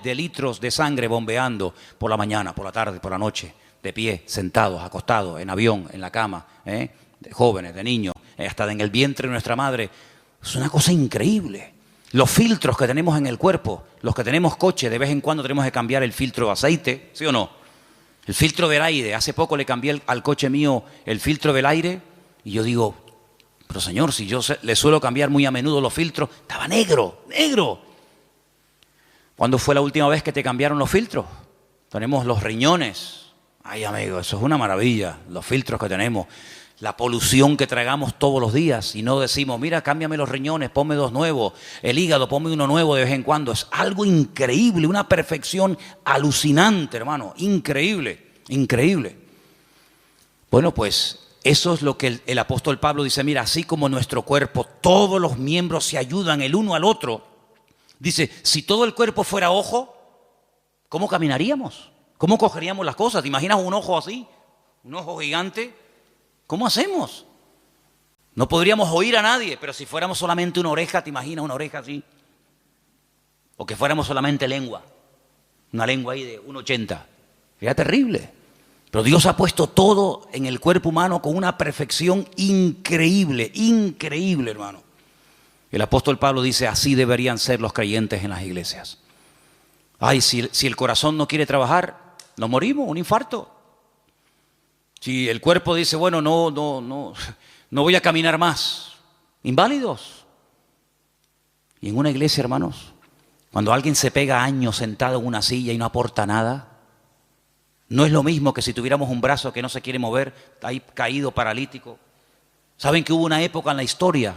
de litros de sangre bombeando por la mañana, por la tarde, por la noche, de pie, sentados, acostados, en avión, en la cama, de jóvenes, de niños, hasta en el vientre de nuestra madre. Es una cosa increíble. Los filtros que tenemos en el cuerpo, los que tenemos coche, de vez en cuando tenemos que cambiar el filtro de aceite, ¿sí o no? El filtro del aire, hace poco le cambié al coche mío el filtro del aire y yo digo, pero señor, si yo le suelo cambiar muy a menudo los filtros, estaba negro, negro. ¿Cuándo fue la última vez que te cambiaron los filtros? Tenemos los riñones. Ay, amigo, eso es una maravilla, los filtros que tenemos. La polución que tragamos todos los días y no decimos, mira, cámbiame los riñones, ponme dos nuevos, el hígado, ponme uno nuevo de vez en cuando. Es algo increíble, una perfección alucinante, hermano, increíble, increíble. Bueno, pues eso es lo que el apóstol Pablo dice, mira, así como nuestro cuerpo, todos los miembros se ayudan el uno al otro. Dice, si todo el cuerpo fuera ojo, ¿cómo caminaríamos? ¿Cómo cogeríamos las cosas? ¿Te imaginas un ojo así? Un ojo gigante. ¿Cómo hacemos? No podríamos oír a nadie, pero si fuéramos solamente una oreja, ¿te imaginas una oreja así? O que fuéramos solamente lengua. Una lengua ahí de 1,80. Sería terrible. Pero Dios ha puesto todo en el cuerpo humano con una perfección increíble, increíble, hermano. El apóstol Pablo dice, así deberían ser los creyentes en las iglesias. Ay, si el corazón no quiere trabajar, nos morimos, un infarto. Si el cuerpo dice, bueno, no voy a caminar más, inválidos. Y en una iglesia, hermanos, cuando alguien se pega años sentado en una silla y no aporta nada, no es lo mismo que si tuviéramos un brazo que no se quiere mover, ahí caído, paralítico. ¿Saben que hubo una época en la historia?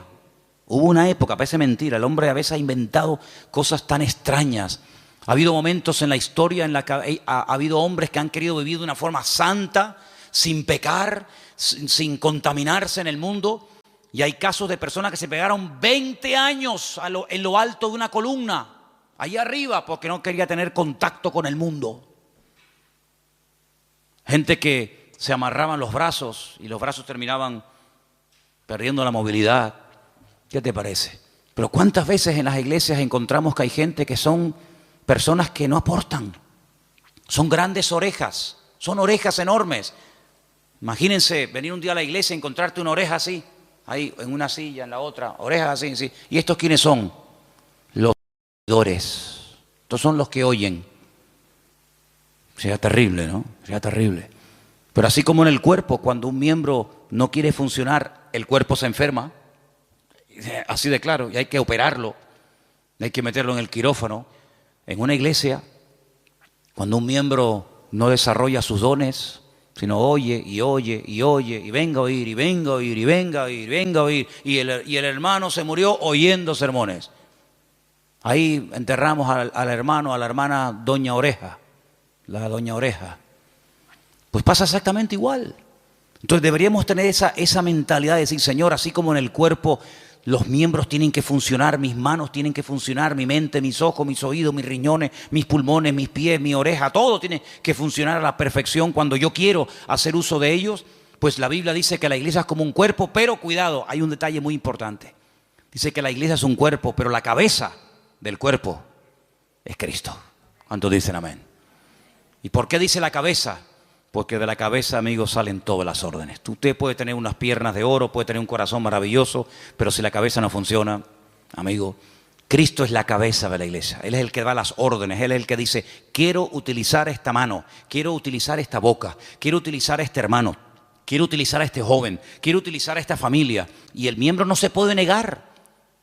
Hubo una época, parece mentira, el hombre a veces ha inventado cosas tan extrañas. Ha habido momentos en la historia en la que ha habido hombres que han querido vivir de una forma santa, sin pecar, sin contaminarse en el mundo. Y hay casos de personas que se pegaron 20 años en lo alto de una columna, allá arriba, porque no quería tener contacto con el mundo. Gente que se amarraban los brazos y los brazos terminaban perdiendo la movilidad. ¿Qué te parece? Pero ¿cuántas veces en las iglesias encontramos que hay gente que son personas que no aportan? Son grandes orejas, son orejas enormes. Imagínense venir un día a la iglesia y encontrarte una oreja así, ahí en una silla, en la otra, orejas así, así. ¿Y estos quiénes son? Los oidores. Estos son los que oyen. Sería terrible, ¿no? Sería terrible. Pero así como en el cuerpo, cuando un miembro no quiere funcionar, el cuerpo se enferma. Así de claro, y hay que operarlo, hay que meterlo en el quirófano. En una iglesia, cuando un miembro no desarrolla sus dones, sino oye, y venga a oír, y venga a oír, y venga a oír, y venga a oír, y el hermano se murió oyendo sermones. Ahí enterramos al hermano, a la hermana Doña Oreja, la Doña Oreja. Pues pasa exactamente igual. Entonces deberíamos tener esa mentalidad de decir, Señor, así como en el cuerpo los miembros tienen que funcionar, mis manos tienen que funcionar, mi mente, mis ojos, mis oídos, mis riñones, mis pulmones, mis pies, mi oreja, todo tiene que funcionar a la perfección cuando yo quiero hacer uso de ellos. Pues la Biblia dice que la iglesia es como un cuerpo, pero cuidado, hay un detalle muy importante. Dice que la iglesia es un cuerpo, pero la cabeza del cuerpo es Cristo. ¿Cuántos dicen amén? ¿Y por qué dice la cabeza? Porque de la cabeza, amigos, salen todas las órdenes. Usted puede tener unas piernas de oro, puede tener un corazón maravilloso, pero si la cabeza no funciona, amigo, Cristo es la cabeza de la iglesia. Él es el que da las órdenes, Él es el que dice, quiero utilizar esta mano, quiero utilizar esta boca, quiero utilizar a este hermano, quiero utilizar a este joven, quiero utilizar a esta familia. Y el miembro no se puede negar,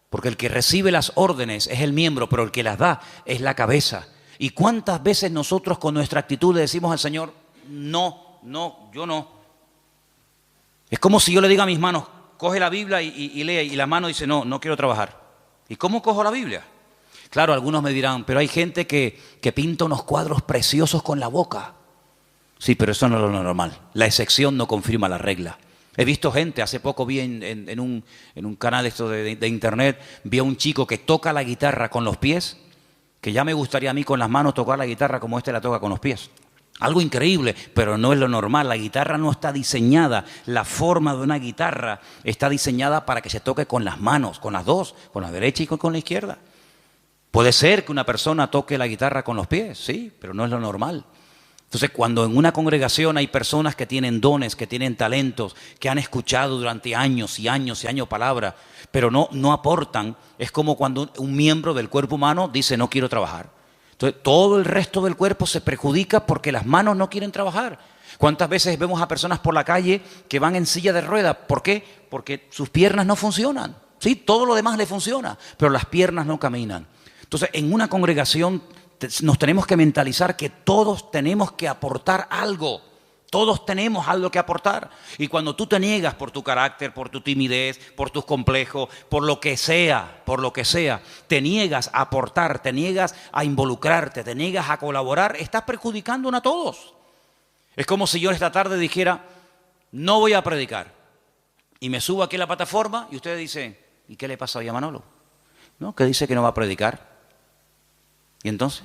porque el que recibe las órdenes es el miembro, pero el que las da es la cabeza. ¿Y cuántas veces nosotros con nuestra actitud le decimos al Señor, no, yo no? Es como si yo le diga a mis manos, coge la Biblia y lee, y la mano dice, no quiero trabajar. ¿Y cómo cojo la Biblia? Claro, algunos me dirán, pero hay gente que pinta unos cuadros preciosos con la boca. Sí, pero eso no es lo normal. La excepción no confirma la regla. He visto gente, hace poco vi en un canal esto de internet, vi a un chico que toca la guitarra con los pies, que ya me gustaría a mí con las manos tocar la guitarra como este la toca con los pies. Algo increíble, pero no es lo normal. La guitarra no está diseñada, la forma de una guitarra está diseñada para que se toque con las manos, con las dos, con la derecha y con la izquierda. Puede ser que una persona toque la guitarra con los pies, sí, pero no es lo normal. Entonces, cuando en una congregación hay personas que tienen dones, que tienen talentos, que han escuchado durante años y años y años palabra, pero no aportan, es como cuando un miembro del cuerpo humano dice no quiero trabajar. Entonces, todo el resto del cuerpo se perjudica porque las manos no quieren trabajar. ¿Cuántas veces vemos a personas por la calle que van en silla de ruedas? ¿Por qué? Porque sus piernas no funcionan. Sí, todo lo demás le funciona, pero las piernas no caminan. Entonces, en una congregación nos tenemos que mentalizar que todos tenemos que aportar algo. Todos tenemos algo que aportar. Y cuando tú te niegas por tu carácter, por tu timidez, por tus complejos, por lo que sea, te niegas a aportar, te niegas a involucrarte, te niegas a colaborar, estás perjudicándonos a todos. Es como si yo esta tarde dijera, no voy a predicar. Y me subo aquí a la plataforma y ustedes dicen, ¿y qué le pasa hoy a Manolo? ¿No? Que dice que no va a predicar. ¿Y entonces?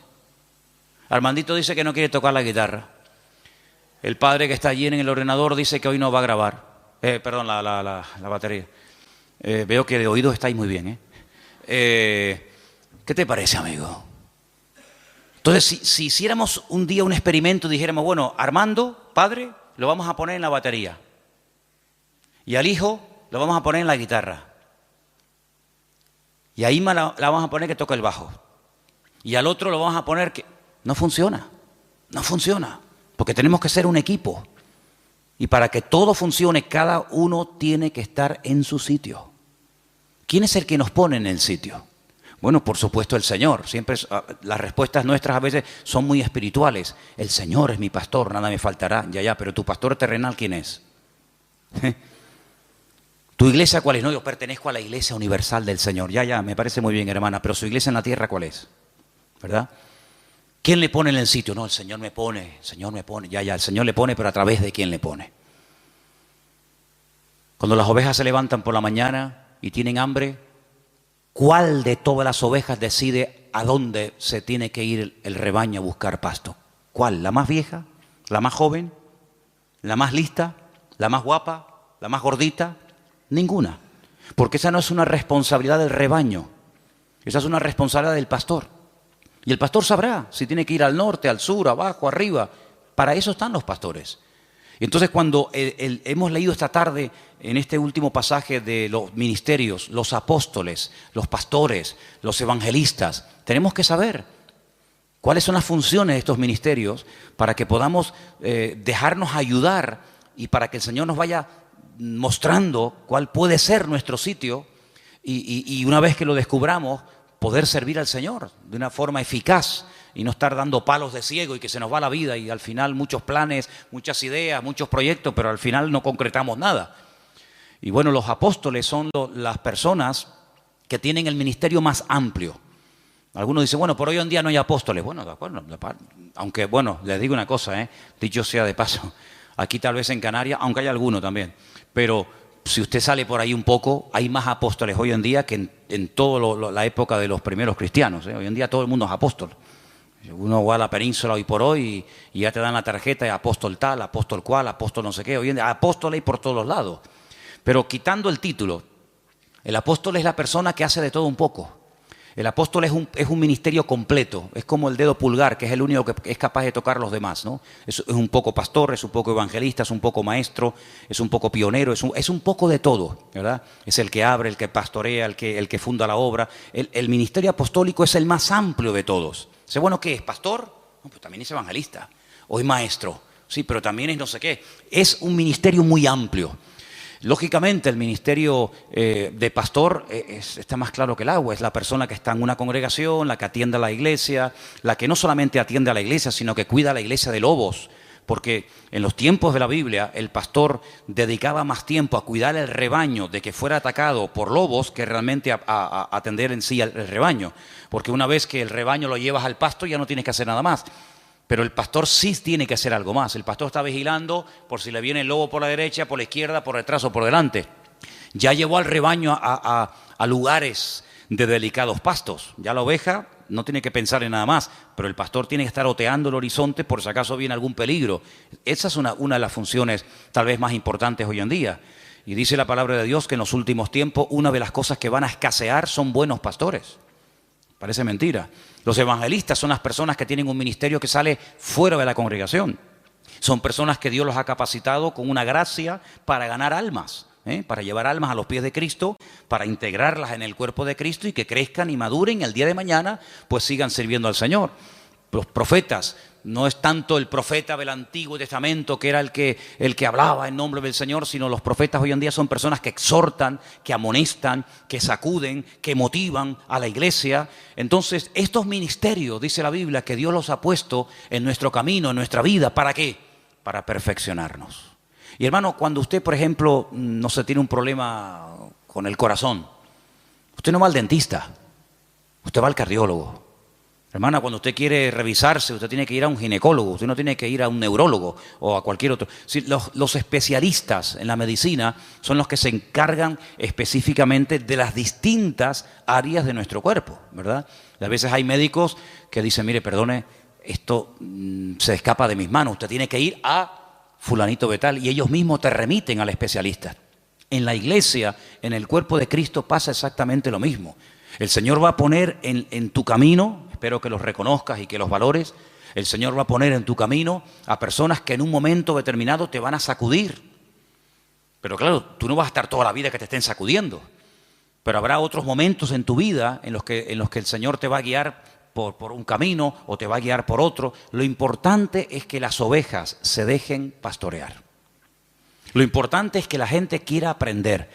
Armandito dice que no quiere tocar la guitarra. El padre que está allí en el ordenador dice que hoy no va a grabar. La batería. Veo que de oídos estáis muy bien. ¿Qué te parece, amigo? Entonces, si hiciéramos un día un experimento y dijéramos, bueno, Armando, padre, lo vamos a poner en la batería. Y al hijo lo vamos a poner en la guitarra. Y a Ima la vamos a poner que toque el bajo. Y al otro lo vamos a poner que... No funciona, porque tenemos que ser un equipo. Y para que todo funcione, cada uno tiene que estar en su sitio. ¿Quién es el que nos pone en el sitio? Bueno, por supuesto el Señor. Siempre las respuestas nuestras a veces son muy espirituales. El Señor es mi pastor, nada me faltará. Ya, pero tu pastor terrenal, ¿quién es? ¿Tu iglesia cuál es? No, yo pertenezco a la iglesia universal del Señor. Ya, me parece muy bien, hermana, pero su iglesia en la tierra, ¿cuál es? ¿Verdad? ¿Quién le pone en el sitio? No, el Señor me pone, ya, el Señor le pone, pero ¿a través de quién le pone? Cuando las ovejas se levantan por la mañana y tienen hambre, ¿cuál de todas las ovejas decide a dónde se tiene que ir el rebaño a buscar pasto? ¿Cuál? ¿La más vieja? ¿La más joven? ¿La más lista? ¿La más guapa? ¿La más gordita? Ninguna. Porque esa no es una responsabilidad del rebaño, esa es una responsabilidad del pastor. Y el pastor sabrá si tiene que ir al norte, al sur, abajo, arriba. Para eso están los pastores. Entonces, cuando hemos leído esta tarde en este último pasaje de los ministerios, los apóstoles, los pastores, los evangelistas, tenemos que saber cuáles son las funciones de estos ministerios para que podamos dejarnos ayudar y para que el Señor nos vaya mostrando cuál puede ser nuestro sitio y una vez que lo descubramos, poder servir al Señor de una forma eficaz y no estar dando palos de ciego y que se nos va la vida y al final muchos planes, muchas ideas, muchos proyectos, pero al final no concretamos nada. Y bueno, los apóstoles son las personas que tienen el ministerio más amplio. Algunos dicen, bueno, por hoy en día no hay apóstoles. Bueno, de acuerdo, aunque bueno, les digo una cosa, dicho sea de paso, aquí tal vez en Canarias, aunque hay alguno también, pero si usted sale por ahí un poco, hay más apóstoles hoy en día que en toda la época de los primeros cristianos. Hoy en día todo el mundo es apóstol. Uno va a la península hoy por hoy y ya te dan la tarjeta de apóstol tal, apóstol cual, apóstol no sé qué. Hoy en día apóstol hay por todos lados. Pero quitando el título, el apóstol es la persona que hace de todo un poco. El apóstol es un ministerio completo, es como el dedo pulgar, que es el único que es capaz de tocar a los demás, ¿no? Es un poco pastor, es un poco evangelista, es un poco maestro, es un poco pionero, es un poco de todo, ¿verdad? Es el que abre, el que pastorea, el que funda la obra. El ministerio apostólico es el más amplio de todos. ¿Sé bueno qué es? ¿Pastor? No, pues también es evangelista. O es maestro, sí, pero también es no sé qué. Es un ministerio muy amplio. Lógicamente el ministerio de pastor está más claro que el agua, es la persona que está en una congregación, la que atiende a la iglesia, la que no solamente atiende a la iglesia, sino que cuida a la iglesia de lobos, porque en los tiempos de la Biblia el pastor dedicaba más tiempo a cuidar el rebaño de que fuera atacado por lobos que realmente a atender en sí el rebaño, porque una vez que el rebaño lo llevas al pasto ya no tienes que hacer nada más. Pero el pastor sí tiene que hacer algo más. El pastor está vigilando por si le viene el lobo por la derecha, por la izquierda, por detrás o por delante. Ya llevó al rebaño a lugares de delicados pastos. Ya la oveja no tiene que pensar en nada más, pero el pastor tiene que estar oteando el horizonte por si acaso viene algún peligro. Esa es una de las funciones tal vez más importantes hoy en día. Y dice la palabra de Dios que en los últimos tiempos una de las cosas que van a escasear son buenos pastores. Parece mentira. Los evangelistas son las personas que tienen un ministerio que sale fuera de la congregación. Son personas que Dios los ha capacitado con una gracia para ganar almas, para llevar almas a los pies de Cristo, para integrarlas en el cuerpo de Cristo y que crezcan y maduren y el día de mañana pues sigan sirviendo al Señor. Los profetas, no es tanto el profeta del Antiguo Testamento que era el que hablaba en nombre del Señor, sino los profetas hoy en día son personas que exhortan, que amonestan, que sacuden, que motivan a la iglesia. Entonces, estos ministerios, dice la Biblia, que Dios los ha puesto en nuestro camino, en nuestra vida, ¿para qué? Para perfeccionarnos. Y hermano, cuando usted, por ejemplo, no se tiene un problema con el corazón, usted no va al dentista, usted va al cardiólogo. Hermana, cuando usted quiere revisarse, usted tiene que ir a un ginecólogo, usted no tiene que ir a un neurólogo o a cualquier otro. Los especialistas en la medicina son los que se encargan específicamente de las distintas áreas de nuestro cuerpo, ¿verdad? Y a veces hay médicos que dicen, mire, perdone, esto se escapa de mis manos, usted tiene que ir a fulanito de tal, y ellos mismos te remiten al especialista. En la iglesia, en el cuerpo de Cristo pasa exactamente lo mismo. El Señor va a poner en tu camino, espero que los reconozcas y que los valores, el Señor va a poner en tu camino a personas que en un momento determinado te van a sacudir. Pero claro, tú no vas a estar toda la vida que te estén sacudiendo, pero habrá otros momentos en tu vida en los que el Señor te va a guiar por un camino o te va a guiar por otro. Lo importante es que las ovejas se dejen pastorear. Lo importante es que la gente quiera aprender.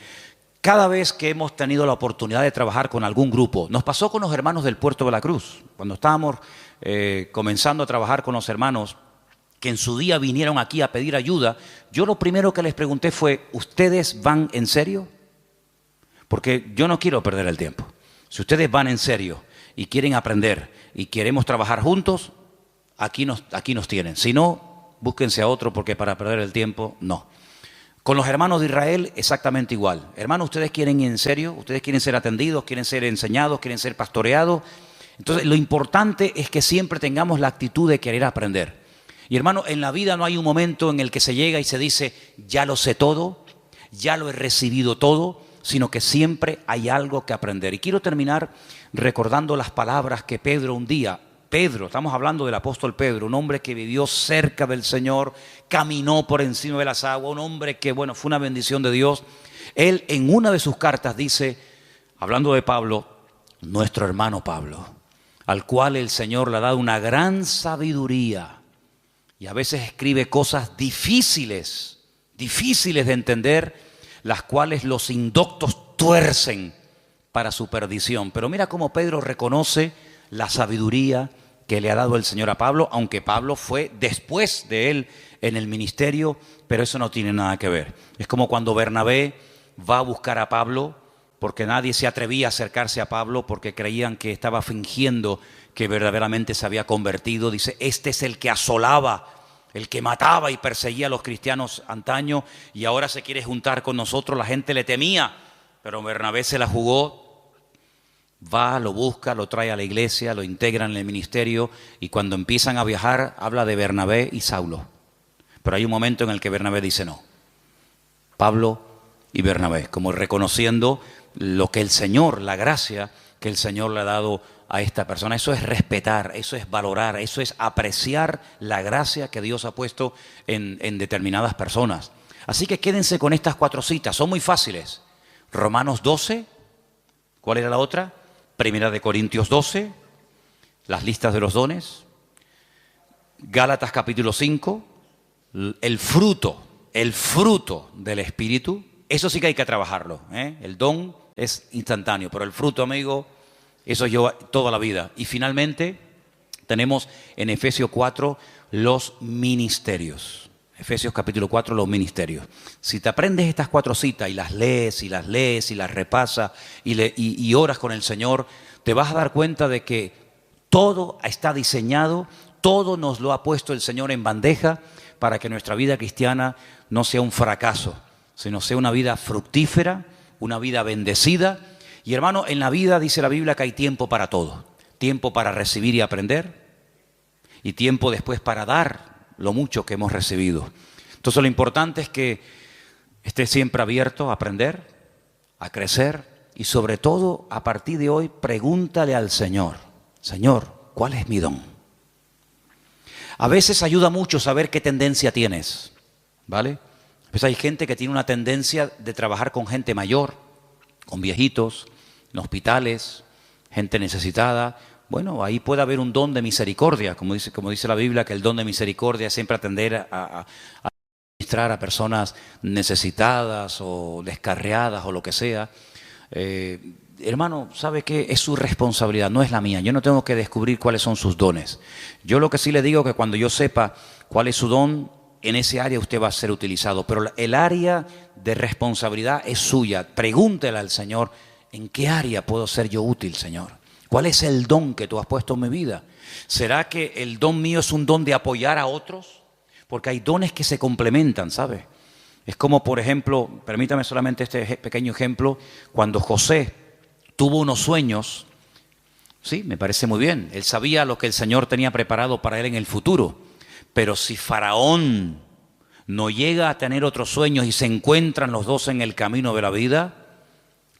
Cada vez que hemos tenido la oportunidad de trabajar con algún grupo, nos pasó con los hermanos del Puerto de la Cruz, cuando estábamos comenzando a trabajar con los hermanos que en su día vinieron aquí a pedir ayuda, yo lo primero que les pregunté fue, ¿ustedes van en serio? Porque yo no quiero perder el tiempo. Si ustedes van en serio y quieren aprender y queremos trabajar juntos, aquí nos tienen. Si no, búsquense a otro porque para perder el tiempo, no. Con los hermanos de Israel, exactamente igual. Hermanos, ¿ustedes quieren ir en serio? ¿Ustedes quieren ser atendidos? ¿Quieren ser enseñados? ¿Quieren ser pastoreados? Entonces, lo importante es que siempre tengamos la actitud de querer aprender. Y hermano, en la vida no hay un momento en el que se llega y se dice, ya lo sé todo, ya lo he recibido todo, sino que siempre hay algo que aprender. Y quiero terminar recordando las palabras que Pedro un día... Pedro, estamos hablando del apóstol Pedro, un hombre que vivió cerca del Señor, caminó por encima de las aguas, un hombre que, bueno, fue una bendición de Dios. Él en una de sus cartas dice, hablando de Pablo, nuestro hermano Pablo, al cual el Señor le ha dado una gran sabiduría y a veces escribe cosas difíciles de entender, las cuales los indoctos tuercen para su perdición. Pero mira cómo Pedro reconoce la sabiduría que le ha dado el Señor a Pablo, aunque Pablo fue después de él en el ministerio, pero eso no tiene nada que ver. Es como cuando Bernabé va a buscar a Pablo, porque nadie se atrevía a acercarse a Pablo porque creían que estaba fingiendo que verdaderamente se había convertido. Dice, este es el que asolaba, el que mataba y perseguía a los cristianos antaño y ahora se quiere juntar con nosotros. La gente le temía, pero Bernabé se la jugó. Va, lo busca, lo trae a la iglesia, lo integra en el ministerio y cuando empiezan a viajar habla de Bernabé y Saulo. Pero hay un momento en el que Bernabé dice no. Pablo y Bernabé, como reconociendo lo que el Señor, la gracia que el Señor le ha dado a esta persona. Eso es respetar, eso es valorar, eso es apreciar la gracia que Dios ha puesto en determinadas personas. Así que quédense con estas 4 citas, son muy fáciles. Romanos 12, ¿cuál era la otra? Primera de Corintios 12, las listas de los dones, Gálatas capítulo 5, el fruto del Espíritu, eso sí que hay que trabajarlo, ¿eh? El don es instantáneo, pero el fruto, amigo, eso lleva toda la vida. Y finalmente tenemos en Efesios 4 los ministerios. Efesios capítulo 4, los ministerios. Si te aprendes estas 4 citas y las lees y las repasas y oras con el Señor, te vas a dar cuenta de que todo está diseñado Todo nos lo ha puesto el Señor en bandeja para que nuestra vida cristiana no sea un fracaso, sino sea una vida fructífera, una vida bendecida. Y hermano, en la vida dice la Biblia que hay tiempo para todo. Tiempo para recibir y aprender, y tiempo después para dar lo mucho que hemos recibido. Entonces lo importante es que estés siempre abierto a aprender, a crecer, y sobre todo, a partir de hoy, pregúntale al Señor: Señor, ¿cuál es mi don? A veces ayuda mucho saber qué tendencia tienes, ¿vale? Pues hay gente que tiene una tendencia de trabajar con gente mayor, con viejitos, en hospitales, gente necesitada. Bueno, ahí puede haber un don de misericordia, como dice la Biblia, que el don de misericordia es siempre atender a administrar a personas necesitadas o descarriadas o lo que sea. Hermano, ¿sabe qué? Es su responsabilidad, no es la mía. Yo no tengo que descubrir cuáles son sus dones. Yo lo que sí le digo es que cuando yo sepa cuál es su don, en ese área usted va a ser utilizado. Pero el área de responsabilidad es suya. Pregúntele al Señor: ¿en qué área puedo ser yo útil, Señor? ¿Cuál es el don que tú has puesto en mi vida? ¿Será que el don mío es un don de apoyar a otros? Porque hay dones que se complementan, ¿sabe? Es como, por ejemplo, permítame solamente este pequeño ejemplo, cuando José tuvo unos sueños, sí, me parece muy bien, él sabía lo que el Señor tenía preparado para él en el futuro, pero si Faraón no llega a tener otros sueños y se encuentran los dos en el camino de la vida,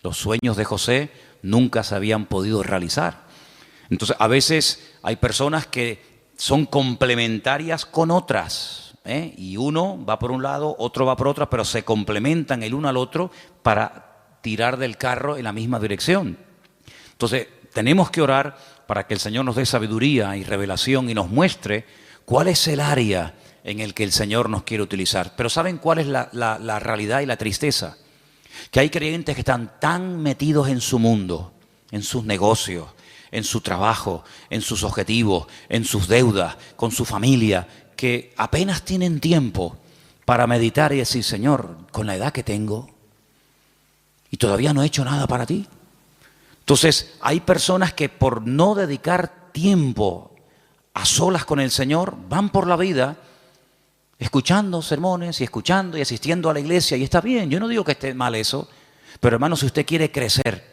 los sueños de José nunca se habían podido realizar. Entonces, a veces hay personas que son complementarias con otras, y uno va por un lado, otro va por otro, pero se complementan el uno al otro para tirar del carro en la misma dirección. Entonces, tenemos que orar para que el Señor nos dé sabiduría y revelación y nos muestre cuál es el área en el que el Señor nos quiere utilizar. Pero ¿saben cuál es la realidad y la tristeza? Que hay creyentes que están tan metidos en su mundo, en sus negocios, en su trabajo, en sus objetivos, en sus deudas, con su familia, que apenas tienen tiempo para meditar y decir: Señor, con la edad que tengo y todavía no he hecho nada para ti. Entonces, hay personas que por no dedicar tiempo a solas con el Señor, van por la vida escuchando sermones y escuchando y asistiendo a la iglesia, y está bien, yo no digo que esté mal eso, pero hermano, si usted quiere crecer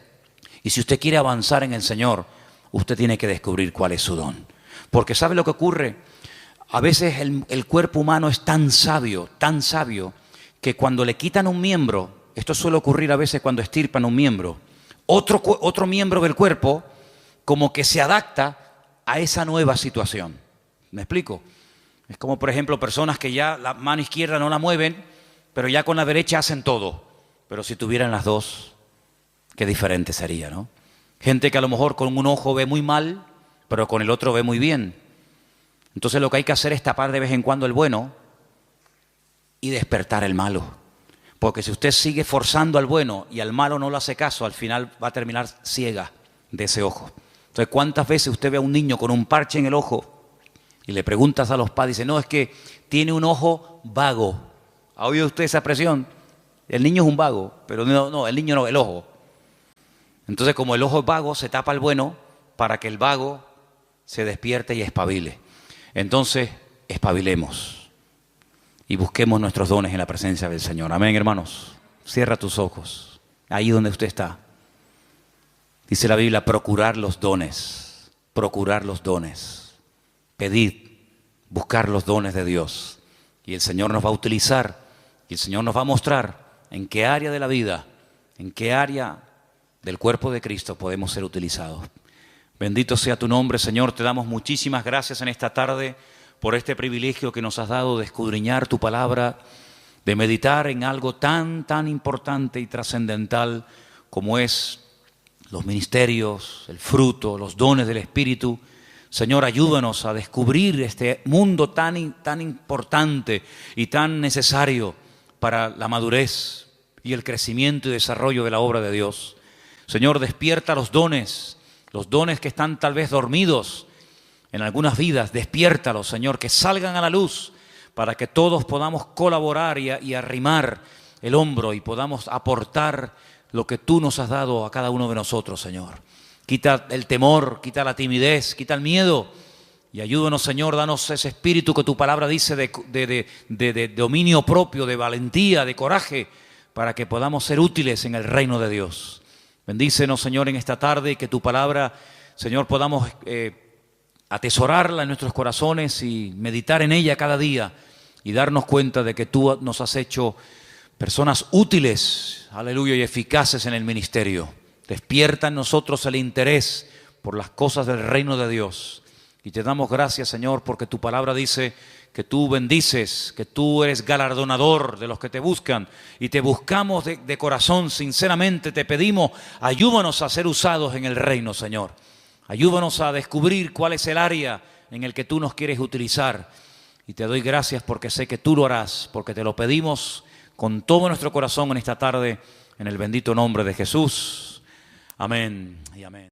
y si usted quiere avanzar en el Señor, usted tiene que descubrir cuál es su don. Porque ¿sabe lo que ocurre? A veces el cuerpo humano es tan sabio, que cuando le quitan un miembro, esto suele ocurrir a veces cuando extirpan un miembro, otro miembro del cuerpo como que se adapta a esa nueva situación. ¿Me explico? Es como, por ejemplo, personas que ya la mano izquierda no la mueven, pero ya con la derecha hacen todo. Pero si tuvieran las dos, qué diferente sería, ¿no? Gente que a lo mejor con un ojo ve muy mal, pero con el otro ve muy bien. Entonces lo que hay que hacer es tapar de vez en cuando el bueno y despertar el malo. Porque si usted sigue forzando al bueno y al malo no le hace caso, al final va a terminar ciega de ese ojo. Entonces, ¿cuántas veces usted ve a un niño con un parche en el ojo y le preguntas a los padres, dice: no, es que tiene un ojo vago? ¿Ha oído usted esa expresión? El niño es un vago, pero no, el niño no, el ojo. Entonces, como el ojo es vago, se tapa el bueno para que el vago se despierte y espabile. Entonces, espabilemos y busquemos nuestros dones en la presencia del Señor. Amén, hermanos. Cierra tus ojos, ahí donde usted está. Dice la Biblia: procurar los dones, pedid, buscar los dones de Dios. Y el Señor nos va a utilizar, y el Señor nos va a mostrar en qué área de la vida, en qué área del cuerpo de Cristo podemos ser utilizados. Bendito sea tu nombre, Señor. Te damos muchísimas gracias en esta tarde por este privilegio que nos has dado de escudriñar tu palabra, de meditar en algo tan importante y trascendental como es los ministerios, el fruto, los dones del Espíritu. Señor, ayúdanos a descubrir este mundo tan importante y tan necesario para la madurez y el crecimiento y desarrollo de la obra de Dios. Señor, despierta los dones que están tal vez dormidos en algunas vidas. Despiértalos, Señor, que salgan a la luz para que todos podamos colaborar y arrimar el hombro y podamos aportar lo que tú nos has dado a cada uno de nosotros, Señor. Quita el temor, quita la timidez, quita el miedo Y ayúdanos, Señor, danos ese espíritu que tu palabra dice de dominio propio, de valentía, de coraje, para que podamos ser útiles en el reino de Dios. Bendícenos, Señor, en esta tarde y que tu palabra, Señor, podamos atesorarla en nuestros corazones y meditar en ella cada día y darnos cuenta de que tú nos has hecho personas útiles, aleluya, y eficaces en el ministerio. Despierta en nosotros el interés por las cosas del reino de Dios. Y te damos gracias, Señor, porque tu palabra dice que tú bendices, que tú eres galardonador de los que te buscan. Y te buscamos de corazón, sinceramente te pedimos, ayúdanos a ser usados en el reino, Señor. Ayúdanos a descubrir cuál es el área en el que tú nos quieres utilizar. Y te doy gracias porque sé que tú lo harás, porque te lo pedimos con todo nuestro corazón en esta tarde, en el bendito nombre de Jesús. Amén y amén.